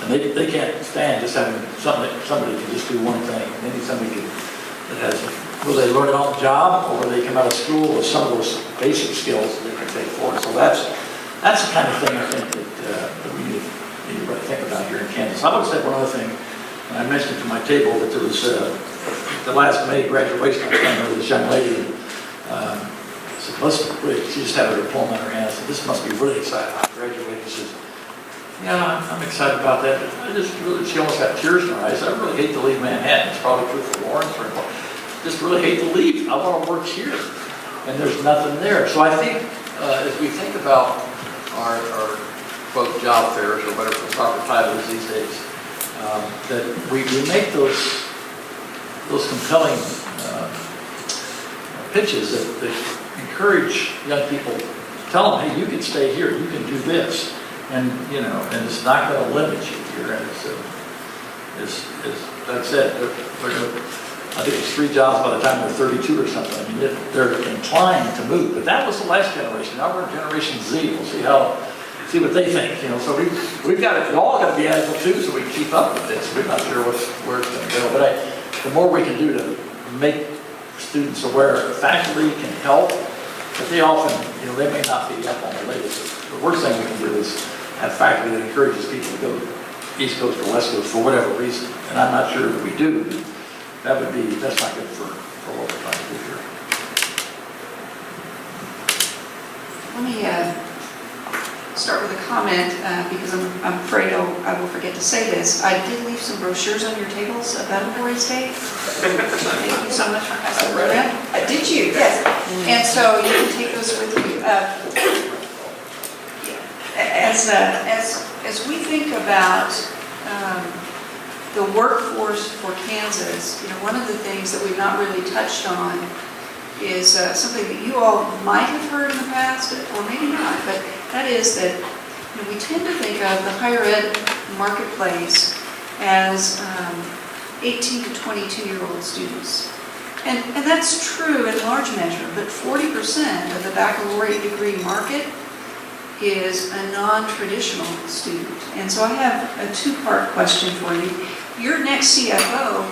C: And they can't stand just having somebody can just do one thing. They need somebody that has, will they learn it on the job, or will they come out of school with some of those basic skills that they can take forward. So that's the kind of thing I think that we need to really think about here in Kansas. I would say one other thing, and I mentioned to my table that there was the last May graduation, I was talking with this young lady, and I said, she just had her diploma in her hand. I said, this must be really exciting. I graduated. She says, yeah, I'm excited about that. She almost had tears in her eyes. I really hate to leave Manhattan. It's probably true for Lawrence or just really hate to leave. I want to work here. And there's nothing there. So I think as we think about our quote job fairs or whatever the proper title is these days, that we make those compelling pitches that encourage young people, tell them, hey, you can stay here, you can do this. And, and it's not going to limit you here. And as Doug said, I think it's 3 jobs by the time they're 32 or something. I mean, they're inclined to move. But that was the last generation. Now we're Generation Z. We'll see what they think. So we've got to, all got to be agile too, so we can keep up with this. We're not sure where it's going to go. But the more we can do to make students aware, faculty can help, but they often, they may not be up on the latest. The worst thing we can do is have faculty that encourages people to go East Coast or West Coast for whatever reason. And I'm not sure that we do. That's not good for what we're trying to do here.
D: Let me start with a comment, because I'm afraid I will forget to say this. I did leave some brochures on your tables about Emporia State. Thank you so much for passing them around. Did you? Yes. And so you can take those with you. As we think about the workforce for Kansas, one of the things that we've not really touched on is something that you all might have heard in the past, or maybe not, but that is that we tend to think of the higher ed marketplace as 18 to 22-year-old students. And that's true in large measure, but 40% of the baccalaureate degree market is a non-traditional student. And so I have a 2-part question for you. Your next CFO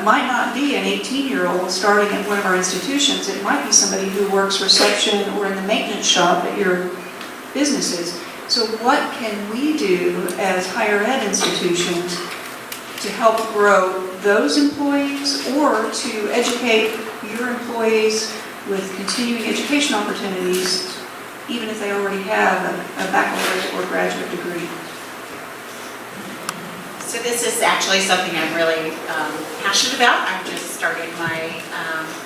D: might not be an 18-year-old starting at one of our institutions. It might be somebody who works reception or in the maintenance shop at your businesses. So what can we do as higher ed institutions to help grow those employees, or to educate your employees with continuing education opportunities, even if they already have a baccalaureate or graduate degree?
E: So this is actually something I'm really passionate about. I've just started my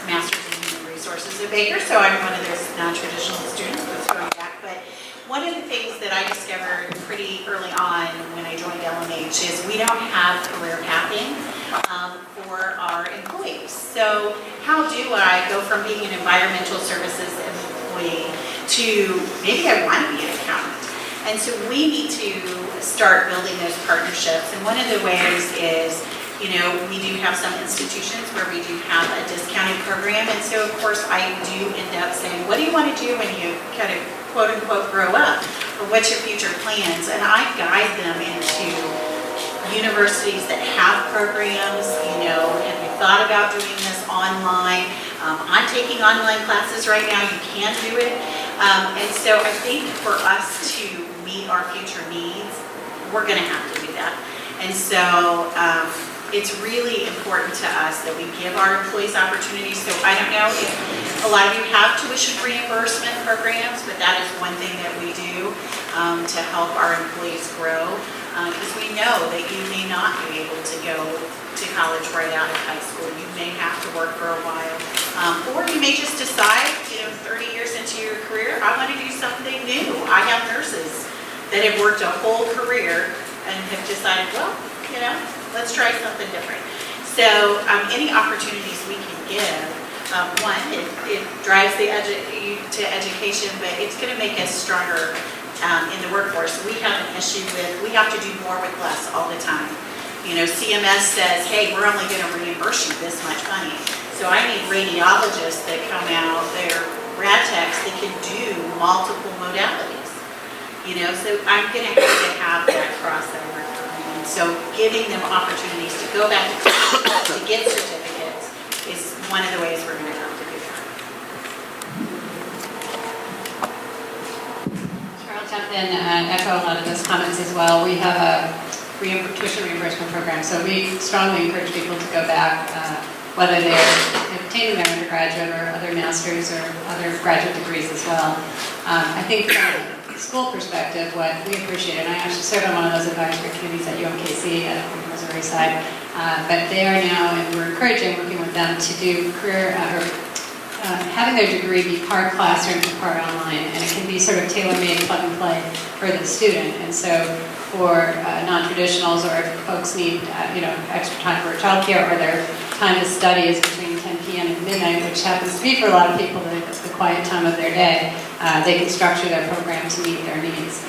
E: master's in human resources at Baker, so I'm one of those non-traditional students that's going back. But one of the things that I discovered pretty early on when I joined LMH is we don't have career pathing for our employees. So how do I go from being an environmental services employee to maybe I want to be an accountant? And so we need to start building those partnerships. And one of the ways is, we do have some institutions where we do have a discounting program. And so, of course, I do end up saying, what do you want to do when you kind of quote unquote grow up? Or what's your future plans? And I guide them into universities that have programs. Have you thought about doing this online? I'm taking online classes right now. You can do it. And so I think for us to meet our future needs, we're going to have to do that. And so it's really important to us that we give our employees opportunities. So I don't know if a lot of you have tuition reimbursement programs, but that is one thing that we do to help our employees grow. Because we know that you may not be able to go to college right out of high school. You may have to work for a while. Or you may just decide, 30 years into your career, I want to do something new. I have nurses that have worked a whole career and have decided, well, let's try something different. So any opportunities we can give, one, it drives you to education, but it's going to make us stronger in the workforce. We have an issue we have to do more with less all the time. CMS says, hey, we're only going to reimburse you this much money. So I need radiologists that come out, they're grad techs that can do multiple modalities. So I'm going to have that crossover. So giving them opportunities to go back to college to get certificates is one of the ways we're going to have to do that.
G: Sure, I'll jump in and echo a lot of those comments as well. We have a tuition reimbursement program, so we strongly encourage people to go back, whether they're obtaining their undergraduate or other masters or other graduate degrees as well. I think from a school perspective, what we appreciate, and I actually serve on one of those advisory committees at UMKC at the Missouri side, but they are now, and we're encouraging working with them to do career, having their degree be part classroom and part online, and it can be sort of tailor-made, plug and play for the student. And so for non-traditionals, or if folks need extra time for childcare, or their time to study is between 10 p.m. and midnight, which happens to be for a lot of people the quiet time of their day, they can structure their program to meet their needs.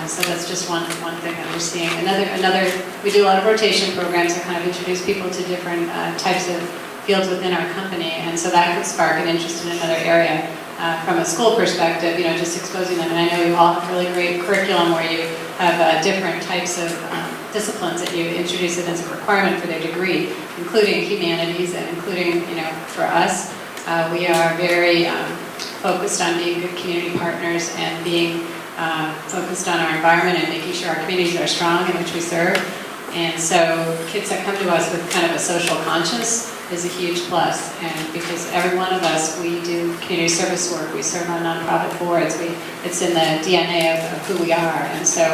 G: So that's just one thing that we're seeing. Another, we do a lot of rotation programs that kind of introduce people to different types of fields within our company, and so that could spark an interest in another area. From a school perspective, just exposing them, and I know you all have really great curriculum where you have different types of disciplines that you introduce it as a requirement for their degree, including humanities, and including, for us, we are very focused on being good community partners and being focused on our environment and making sure our communities are strong in which we serve. And so kids that come to us with kind of a social conscience is a huge plus. And because every one of us, we do community service work, we serve on nonprofit boards, it's in the DNA of who we are. And so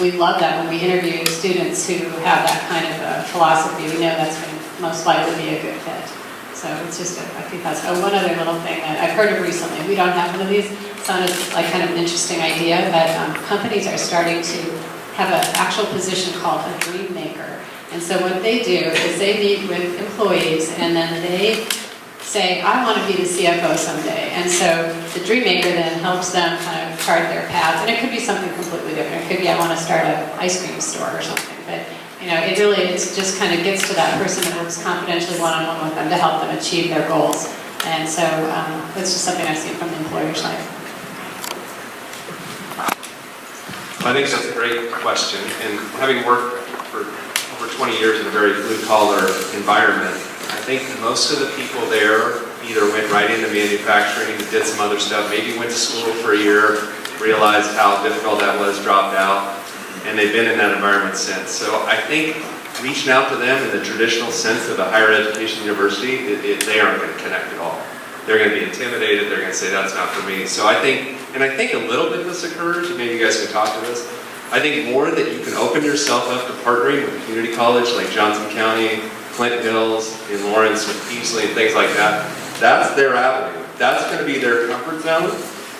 G: we love that when we interview students who have that kind of philosophy. We know that's going to most likely be a good fit. So it's just, I think that's one other little thing that I've heard of recently. We don't have one of these. It sounded like kind of an interesting idea, but companies are starting to have an actual position called a dream maker. And so what they do is they meet with employees, and then they say, I want to be the CFO someday. And so the dream maker then helps them kind of chart their paths. And it could be something completely different. It could be, I want to start an ice cream store or something. But it just kind of gets to that person that works confidentially one-on-one with them to help them achieve their goals. And so that's just something I've seen from the employer side.
F: I think that's a great question, and having worked for over 20 years in a very blue-collar environment, I think most of the people there either went right into manufacturing, did some other stuff, maybe went to school for a year, realized how difficult that was, dropped out, and they've been in that environment since. So I think reaching out to them in the traditional sense of a higher education university, they aren't going to connect at all. They're going to be intimidated, they're going to say, that's not for me. So I think a little bit this occurs, and maybe you guys can talk to this, I think more that you can open yourself up to partnering with a community college like Johnson County, Clinton Hills, in Lawrence with Peasley and things like that, that's their avenue. That's going to be their comfort zone.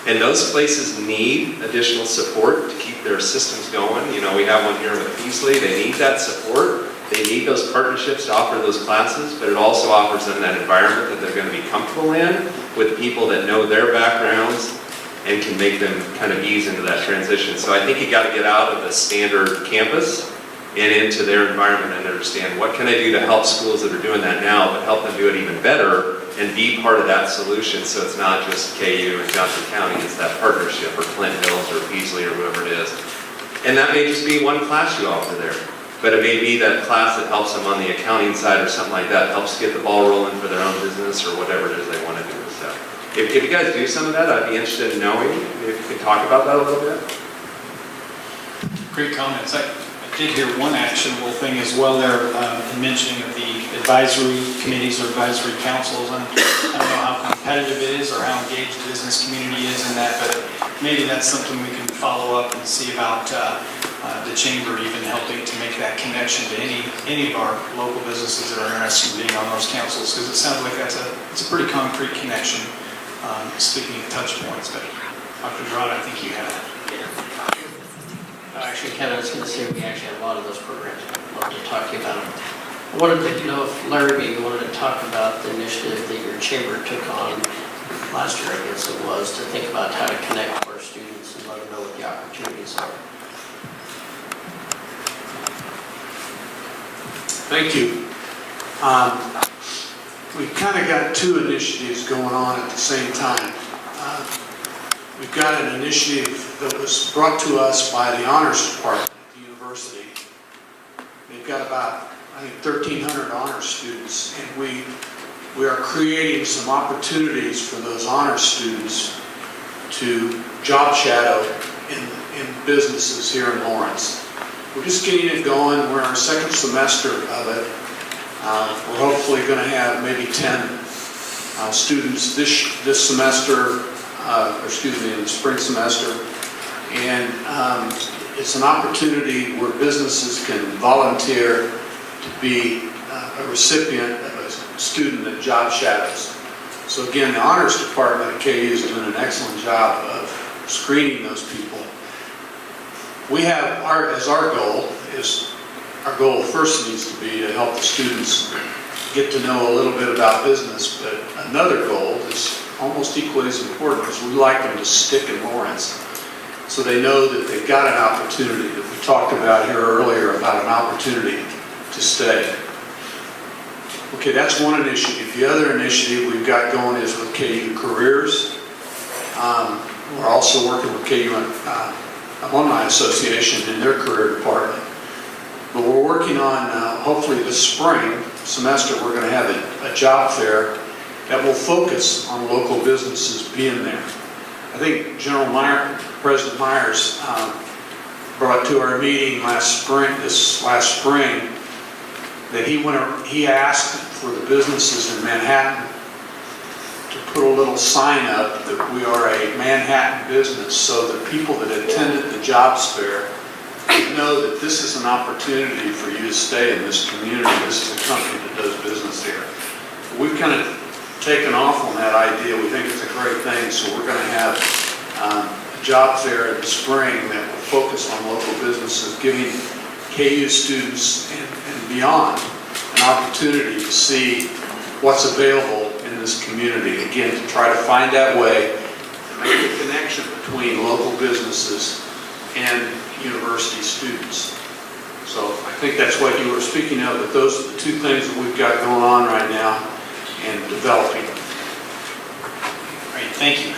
F: And those places need additional support to keep their systems going. We have one here with Peasley. They need that support. They need those partnerships to offer those classes, but it also offers them that environment that they're going to be comfortable in with people that know their backgrounds and can make them kind of ease into that transition. So I think you got to get out of the standard campus and into their environment and understand what can I do to help schools that are doing that now, but help them do it even better and be part of that solution. So it's not just KU and Johnson County, it's that partnership, or Clinton Hills or Peasley or whoever it is. And that may just be one class you offer there, but it may be that class that helps them on the accounting side or something like that, helps get the ball rolling for their own business or whatever it is they want to do. So if you guys do some of that, I'd be interested in knowing if you could talk about that a little bit.
A: Great comments. I did hear one actionable thing as well there in mentioning of the advisory committees or advisory councils. And I don't know how competitive it is or how engaged the business community is in that, but maybe that's something we can follow up and see about the chamber even helping to make that connection to any of our local businesses that are interested in being on those councils, because it sounds like it's a pretty concrete connection, speaking of touch points. But Dr. Gerard, I think you have it.
B: Actually, Kevin, I was going to say we actually have a lot of those programs I'd love to talk to you about. I wanted to know if Larry, maybe you wanted to talk about the initiative that your chamber took on last year, I guess it was, to think about how to connect with our students and let them know what the opportunities are.
H: Thank you. We've kind of got two initiatives going on at the same time. we've got an initiative that was brought to us by the Honors Department at the university. They've got about, I think, 1,300 honors students, and we are creating some opportunities for those honors students to job shadow in businesses here in Lawrence. We're just getting it going. We're in our second semester of it. We're hopefully going to have maybe 10 students this semester, in the spring semester. And it's an opportunity where businesses can volunteer to be a recipient of a student that job shadows. So again, the Honors Department at KU is doing an excellent job of screening those people. We have, as our goal first needs to be to help the students get to know a little bit about business, but another goal is almost equally as important because we like them to stick in Lawrence so they know that they've got an opportunity that we talked about here earlier about an opportunity to stay. Okay, that's one initiative. The other initiative we've got going is with KU Careers. We're also working with KU Alumni Association in their career department. But we're working on, hopefully this spring semester, we're going to have a job fair that will focus on local businesses being there. I think President Myers brought to our meeting this last spring, that he asked for the businesses in Manhattan to put a little sign up that we are a Manhattan business so that people that attended the jobs fair know that this is an opportunity for you to stay in this community. This is a company that does business here. We've kind of taken off on that idea. We think it's a great thing, so we're going to have a job fair in the spring that will focus on local businesses, giving KU students and beyond an opportunity to see what's available in this community. Again, to try to find that way to make a connection between local businesses and university students. So I think that's what you were speaking of, but those are the two things that we've got going on right now and developing.
A: Great, thank you.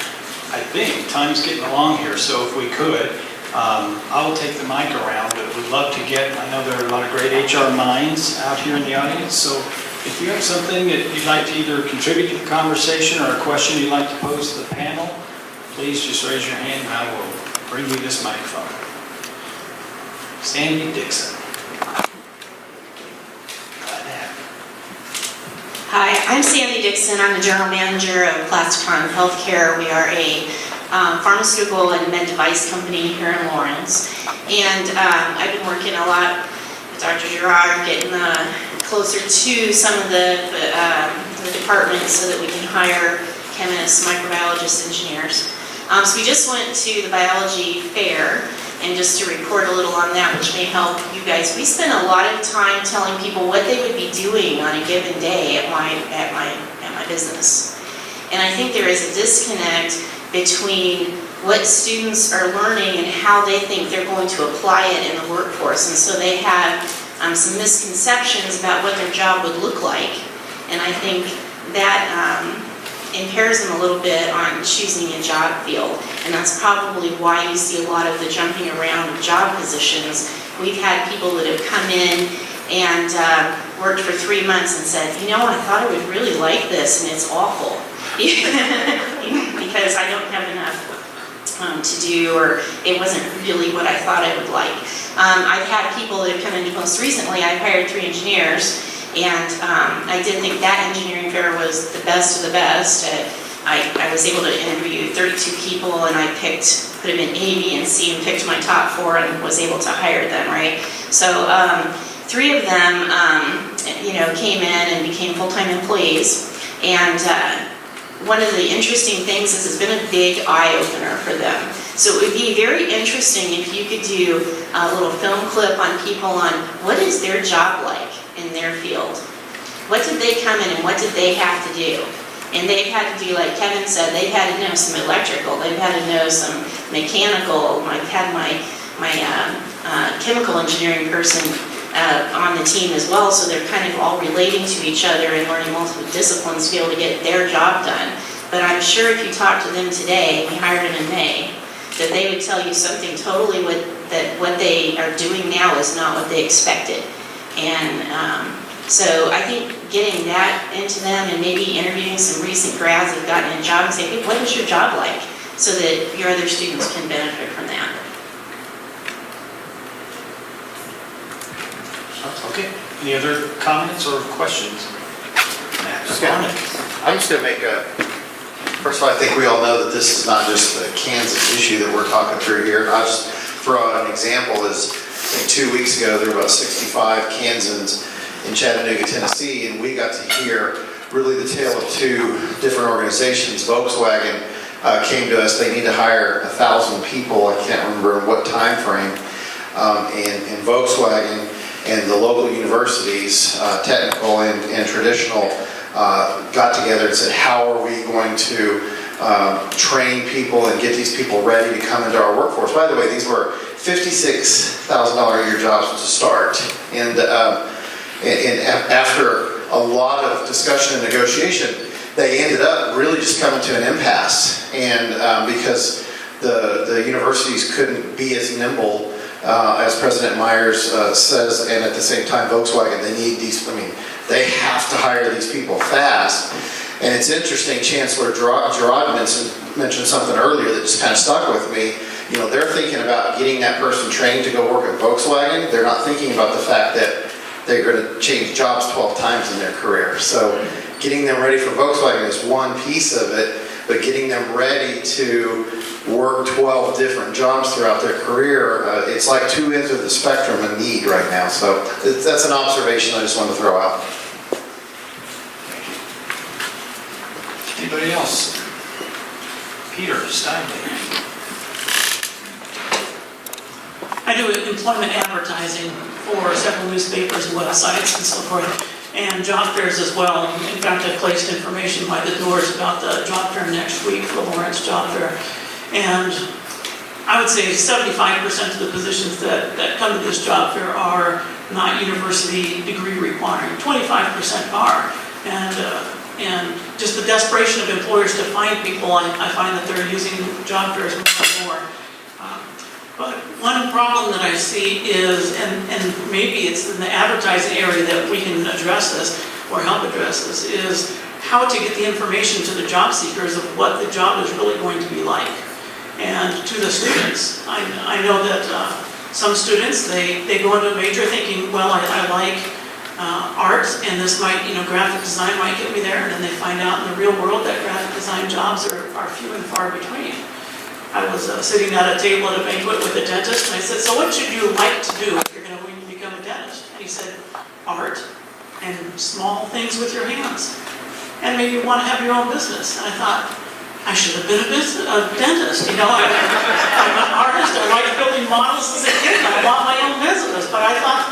A: I think time's getting along here, so if we could, I will take the mic around, but we'd love to I know there are a lot of great HR minds out here in the audience, so if you have something that you'd like to either contribute to the conversation or a question you'd like to pose to the panel, please just raise your hand and I will bring you this microphone. Sandy Dixon.
I: Hi, I'm Sandy Dixon. I'm the General Manager of Plasticon Healthcare. We are a pharmaceutical and med device company here in Lawrence. And I've been working a lot with Dr. Girard, getting closer to some of the departments so that we can hire chemists, microbiologists, engineers. So we just went to the biology fair, and just to report a little on that, which may help you guys. We spent a lot of time telling people what they would be doing on a given day at my business. And I think there is a disconnect between what students are learning and how they think they're going to apply it in the workforce. And so they have some misconceptions about what their job would look like. And I think that impairs them a little bit on choosing a job field. And that's probably why you see a lot of the jumping around of job positions. We've had people that have come in and worked for 3 months and said, you know, I thought I would really like this and it's awful. Because I don't have enough to do, or it wasn't really what I thought I would like. I've had people that have come in most recently. I've hired 3 engineers. And I did think that engineering fair was the best of the best. I was able to interview 32 people, and I put them in A, B, and C, and picked my top 4, and was able to hire them, right? So 3 of them, came in and became full-time employees. And one of the interesting things is it's been a big eye-opener for them. So it would be very interesting if you could do a little film clip on people on what is their job like in their field. What did they come in and what did they have to do? And they've had to do, like Kevin said, they've had to know some electrical, they've had to know some mechanical. I've had my chemical engineering person on the team as well, so they're kind of all relating to each other and learning multiple disciplines to be able to get their job done. But I'm sure if you talk to them today, we hired them in May, that they would tell you something totally that what they are doing now is not what they expected. And so I think getting that into them and maybe interviewing some recent grads that have gotten a job and say, hey, what is your job like? So that your other students can benefit from that.
A: Okay, any other comments or questions?
J: I'm just going to make first of all, I think we all know that this is not just a Kansas issue that we're talking through here. I'll just throw out an example. I think 2 weeks ago, there were about 65 Kansans in Chattanooga, Tennessee, and we got to hear really the tale of two different organizations. Volkswagen came to us. They need to hire 1,000 people. I can't remember in what time frame. And Volkswagen and the local universities, technical and traditional, got together and said, how are we going to train people and get these people ready to come into our workforce? By the way, these were $56,000 a year jobs to start. And after a lot of discussion and negotiation, they ended up really just coming to an impasse. And because the universities couldn't be as nimble as President Myers says, and at the same time, Volkswagen, they need these, they have to hire these people fast. And it's interesting, Chancellor Gerard mentioned something earlier that just kind of stuck with me. You know, they're thinking about getting that person trained to go work at Volkswagen. They're not thinking about the fact that they're going to change jobs 12 times in their career. So getting them ready for Volkswagen is one piece of it, but getting them ready to work 12 different jobs throughout their career, it's like two ends of the spectrum of need right now. So that's an observation I just wanted to throw out.
A: Anybody else? Peter Steinley.
K: I do employment advertising for several newspapers and websites and so forth, and job fairs as well. In fact, I placed information by the doors about the job fair next week, the Lawrence Job Fair. And I would say 75% of the positions that come to this job fair are not university degree requiring. 25% are. And just the desperation of employers to find people, I find that they're using job fairs more and more. But one problem that I see is, and maybe it's in the advertising area that we can address this or help address this, is how to get the information to the job seekers of what the job is really going to be like. And to the students, I know that some students, they go into a major thinking, well, I like art, and this might, graphic design might get me there, and then they find out in the real world that graphic design jobs are few and far between. I was sitting at a table at a banquet with a dentist, and I said, so what should you like to do if you're going to become a dentist? And he said, art and small things with your hands. And maybe you want to have your own business. And I thought, I should have been a dentist. I'm an artist. I like building models as a kid. I want my own business. But I thought,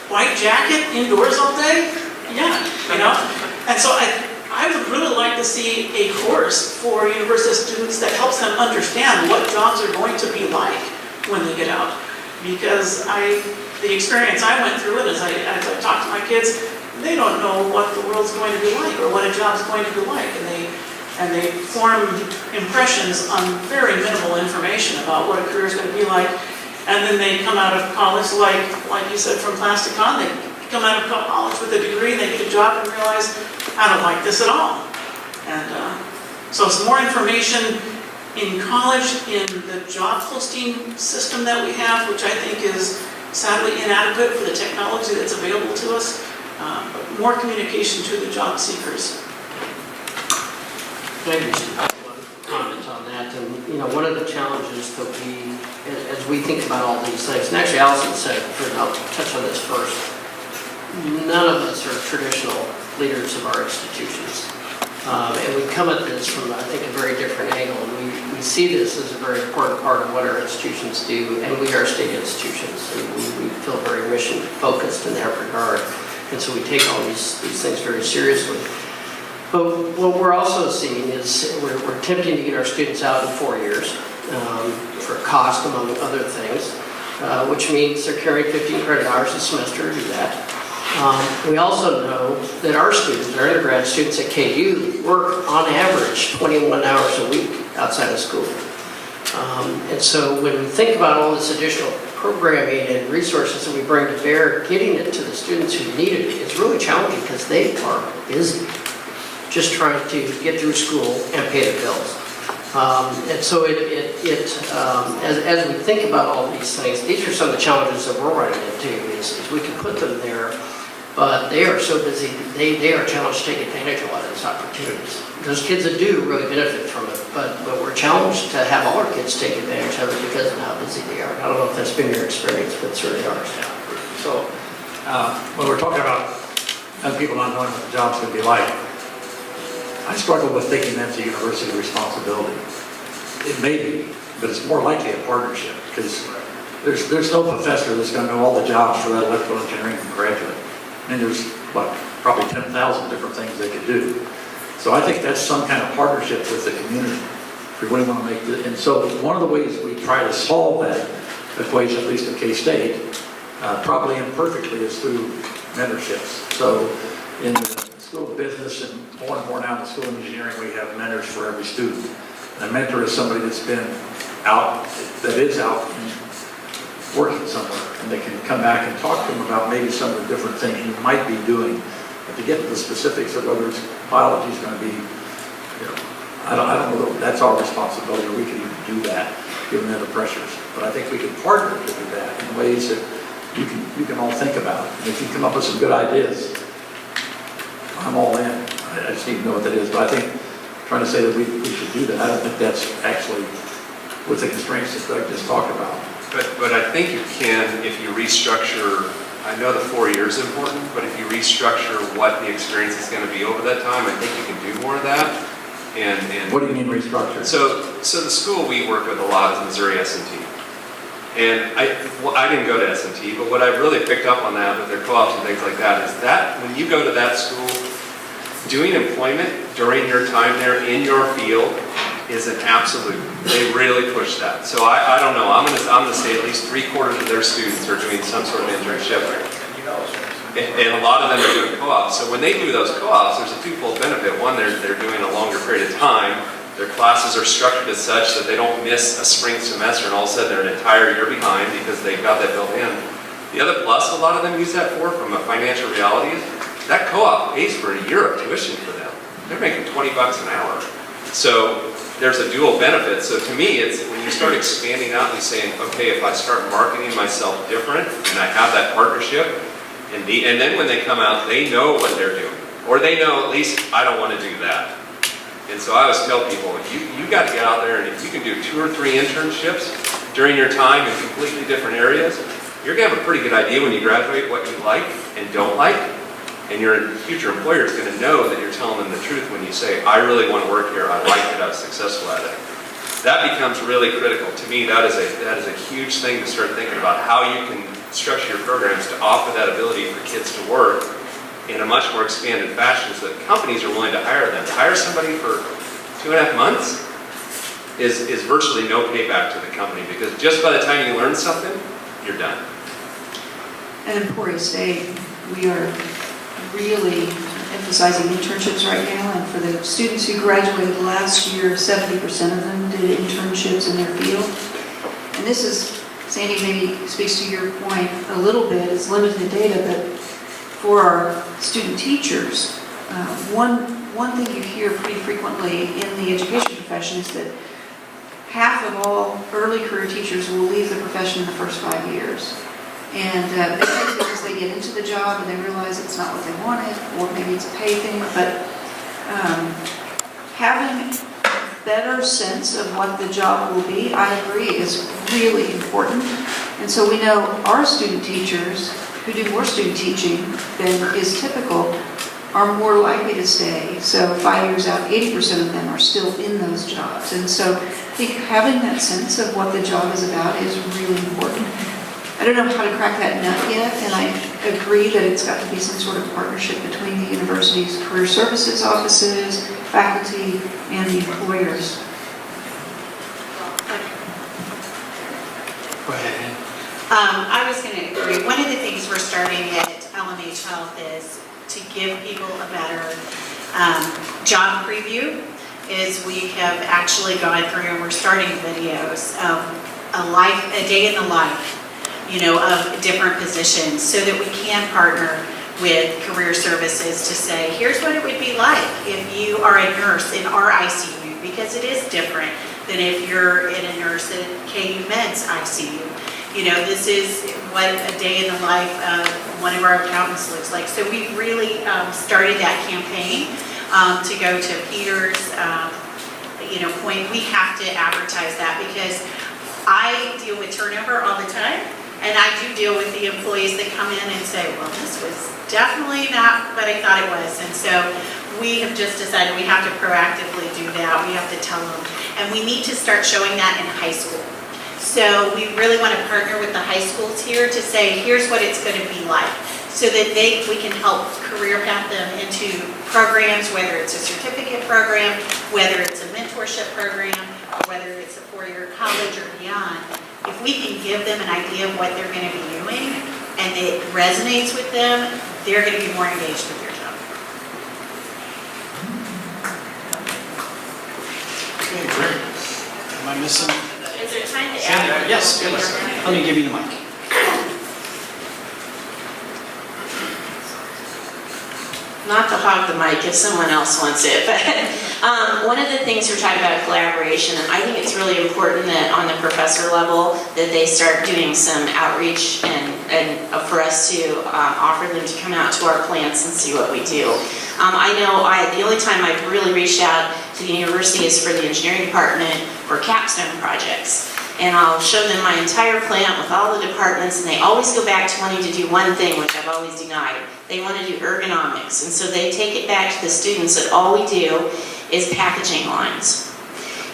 K: white jacket, indoors all day? Yeah, And so I would really like to see a course for university students that helps them understand what jobs are going to be like when they get out. Because the experience I went through it as I talk to my kids, they don't know what the world's going to be like or what a job's going to be like. And they form impressions on very minimal information about what a career is going to be like. And then they come out of college, like you said, from Plastic Con, they come out of college with a degree, they get a job and realize, I don't like this at all. And so some more information in college, in the job posting system that we have, which I think is sadly inadequate for the technology that's available to us, but more communication to the job seekers.
B: Maybe just one comment on that. And, one of the challenges that as we think about all these things, and actually Allison said, I'll touch on this first, none of us are traditional leaders of our institutions. And we come at this from, I think, a very different angle. And we see this as a very important part of what our institutions do, and we are state institutions, and we feel very mission-focused in that regard. And so we take all these things very seriously. But what we're also seeing is we're attempting to get our students out in 4 years for cost, among other things, which means they're carrying 15 credit hours a semester to do that. We also know that our students, our undergrad students at KU, work on average 21 hours a week outside of school. And so when we think about all this additional programming and resources that we bring to bear, getting it to the students who need it is really challenging because they are busy just trying to get through school and pay their bills. And so as we think about all these things, these are some of the challenges that we're running into is we can put them there, but they are so busy, they are challenged to take advantage of a lot of these opportunities. Those kids that do really benefit from it, but we're challenged to have all our kids take advantage of it because of how busy they are. I don't know if that's been your experience, but certainly ours.
C: So, when we're talking about young people not knowing what the job's going to be like, I struggle with thinking that's a university responsibility. It may be, but it's more likely a partnership because there's no professor that's going to know all the jobs for that electrical engineering graduate. And there's, probably 10,000 different things they could do. So I think that's some kind of partnership with the community. If we really want to make it. And so one of the ways we try to solve that equation, at least at K-State, probably imperfectly, is through mentorships. So in the School of Business and more now in the School of Engineering, we have mentors for every student. And a mentor is somebody that's been out, that is out and working somewhere, and they can come back and talk to them about maybe some of the different things you might be doing. But to get to the specifics of whether biology is going to be, I don't know that that's our responsibility, or we can even do that given the pressures. But I think we can partner to do that in ways that you can all think about. And if you come up with some good ideas, I'm all in. I just need to know what that is. But I think trying to say that we should do that, I don't think that's actually with the constraints that Doug just talked about.
F: But I think you can, if you restructure, I know the 4 years is important, but if you restructure what the experience is going to be over that time, I think you can do more of that. And
C: what do you mean restructure?
F: So the school we work with a lot is Missouri S&T. And I didn't go to S&T, but what I've really picked up on that with their co-ops and things like that is that when you go to that school, doing employment during your time there in your field is an absolute. They really push that. So I don't know. I'm gonna say at least 3/4 of their students are doing some sort of internship. And a lot of them are doing co-ops. So when they do those co-ops, there's a twofold benefit. One, they're doing a longer period of time. Their classes are structured as such that they don't miss a spring semester and all of a sudden they're an entire year behind because they've got that built in. The other plus a lot of them use that for, from a financial reality, that co-op pays for a year of tuition for them. They're making $20 an hour. So there's a dual benefit. So to me, it's when you start expanding out and saying, okay, if I start marketing myself different and I have that partnership, and then when they come out, they know what they're doing. Or they know at least I don't want to do that. And so I always tell people, you got to get out there, and if you can do 2 or 3 internships during your time in completely different areas, you're going to have a pretty good idea when you graduate what you like and don't like. And your future employer is going to know that you're telling them the truth when you say, I really want to work here, I like it, I was successful at it. That becomes really critical. To me, that is a huge thing to start thinking about, how you can structure your programs to offer that ability for kids to work in a much more expanded fashion so that companies are willing to hire them. To hire somebody for 2.5 months is virtually no payback to the company, because just by the time you learn something, you're done.
D: At Emporia State, we are really emphasizing internships right now, and for the students who graduated last year, 70% of them did internships in their field. And this is, Sandy maybe speaks to your point a little bit, it's limited data, but for our student teachers, one thing you hear pretty frequently in the education profession is that half of all early career teachers will leave the profession in the first 5 years. And maybe it's because they get into the job and they realize it's not what they wanted, or maybe it's a pay thing, but having a better sense of what the job will be, I agree, is really important. And so we know our student teachers who do more student teaching than is typical are more likely to stay. So 5 years out, 80% of them are still in those jobs. And so I think having that sense of what the job is about is really important. I don't know how to crack that nut yet, and I agree that it's got to be some sort of partnership between the university's career services offices, faculty, and the employers.
B: Go ahead.
E: I was going to agree. One of the things we're starting at LMH Health is to give people a better job preview. Is we have actually gone through and we're starting videos of a day in the life, of different positions, so that we can partner with career services to say, here's what it would be like if you are a nurse in our ICU, because it is different than if you're in a nurse at KU Med's ICU. This is what a day in the life of one of our accountants looks like. So we really started that campaign to go to Peter's point. We have to advertise that, because I deal with turnover all the time, and I do deal with the employees that come in and say, well, this was definitely not what I thought it was. And so we have just decided we have to proactively do that. We have to tell them. And we need to start showing that in high school. So we really want to partner with the high schools here to say, here's what it's going to be like, so that we can help career path them into programs, whether it's a certificate program, whether it's a mentorship program, or whether it's a four-year college or beyond. If we can give them an idea of what they're going to be doing and it resonates with them, they're going to be more engaged with their job.
A: Okay, great. Am I missing?
E: Is there time to
A: Sandy?
E: add?
A: Yes, let me give you the mic.
I: Not to hog the mic if someone else wants it, but one of the things we're talking about collaboration, and I think it's really important that on the professor level that they start doing some outreach and for us to offer them to come out to our plants and see what we do. I know the only time I've really reached out to the university is for the engineering department for capstone projects. And I'll show them my entire plant with all the departments, and they always go back to wanting to do one thing, which I've always denied. They want to do ergonomics, and so they take it back to the students that all we do is packaging lines.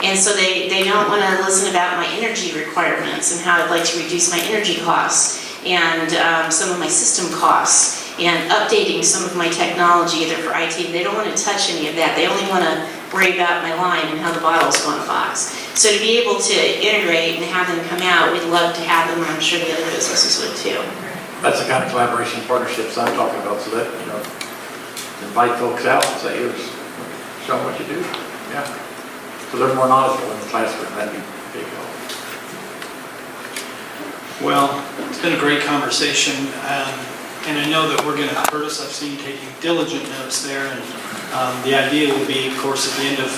I: And so they don't want to listen about my energy requirements and how I'd like to reduce my energy costs and some of my system costs and updating some of my technology either for IT. They don't want to touch any of that. They only want to worry about my line and how the bottles go in a box. So to be able to integrate and have them come out, we'd love to have them. I'm sure the other businesses would too.
C: That's the kind of collaboration and partnerships I'm talking about, so that, invite folks out and say, here's, show them what you do. Yeah. So they're more knowledgeable in the classroom. That'd be a big help.
A: Well, it's been a great conversation, and I know that we're going to, Curtis, I've seen taking diligent notes there, and the idea will be, of course, at the end of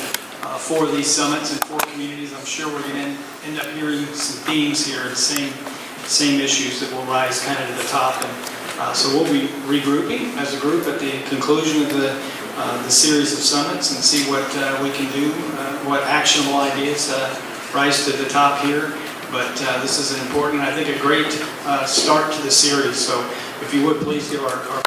A: 4 of these summits in 4 communities, I'm sure we're going to end up hearing some themes here, and same issues that will rise kind of to the top. And so we'll be regrouping as a group at the conclusion of the series of summits and see what we can do, what actionable ideas rise to the top here. But this is an important, I think, a great start to the series. So if you would please give our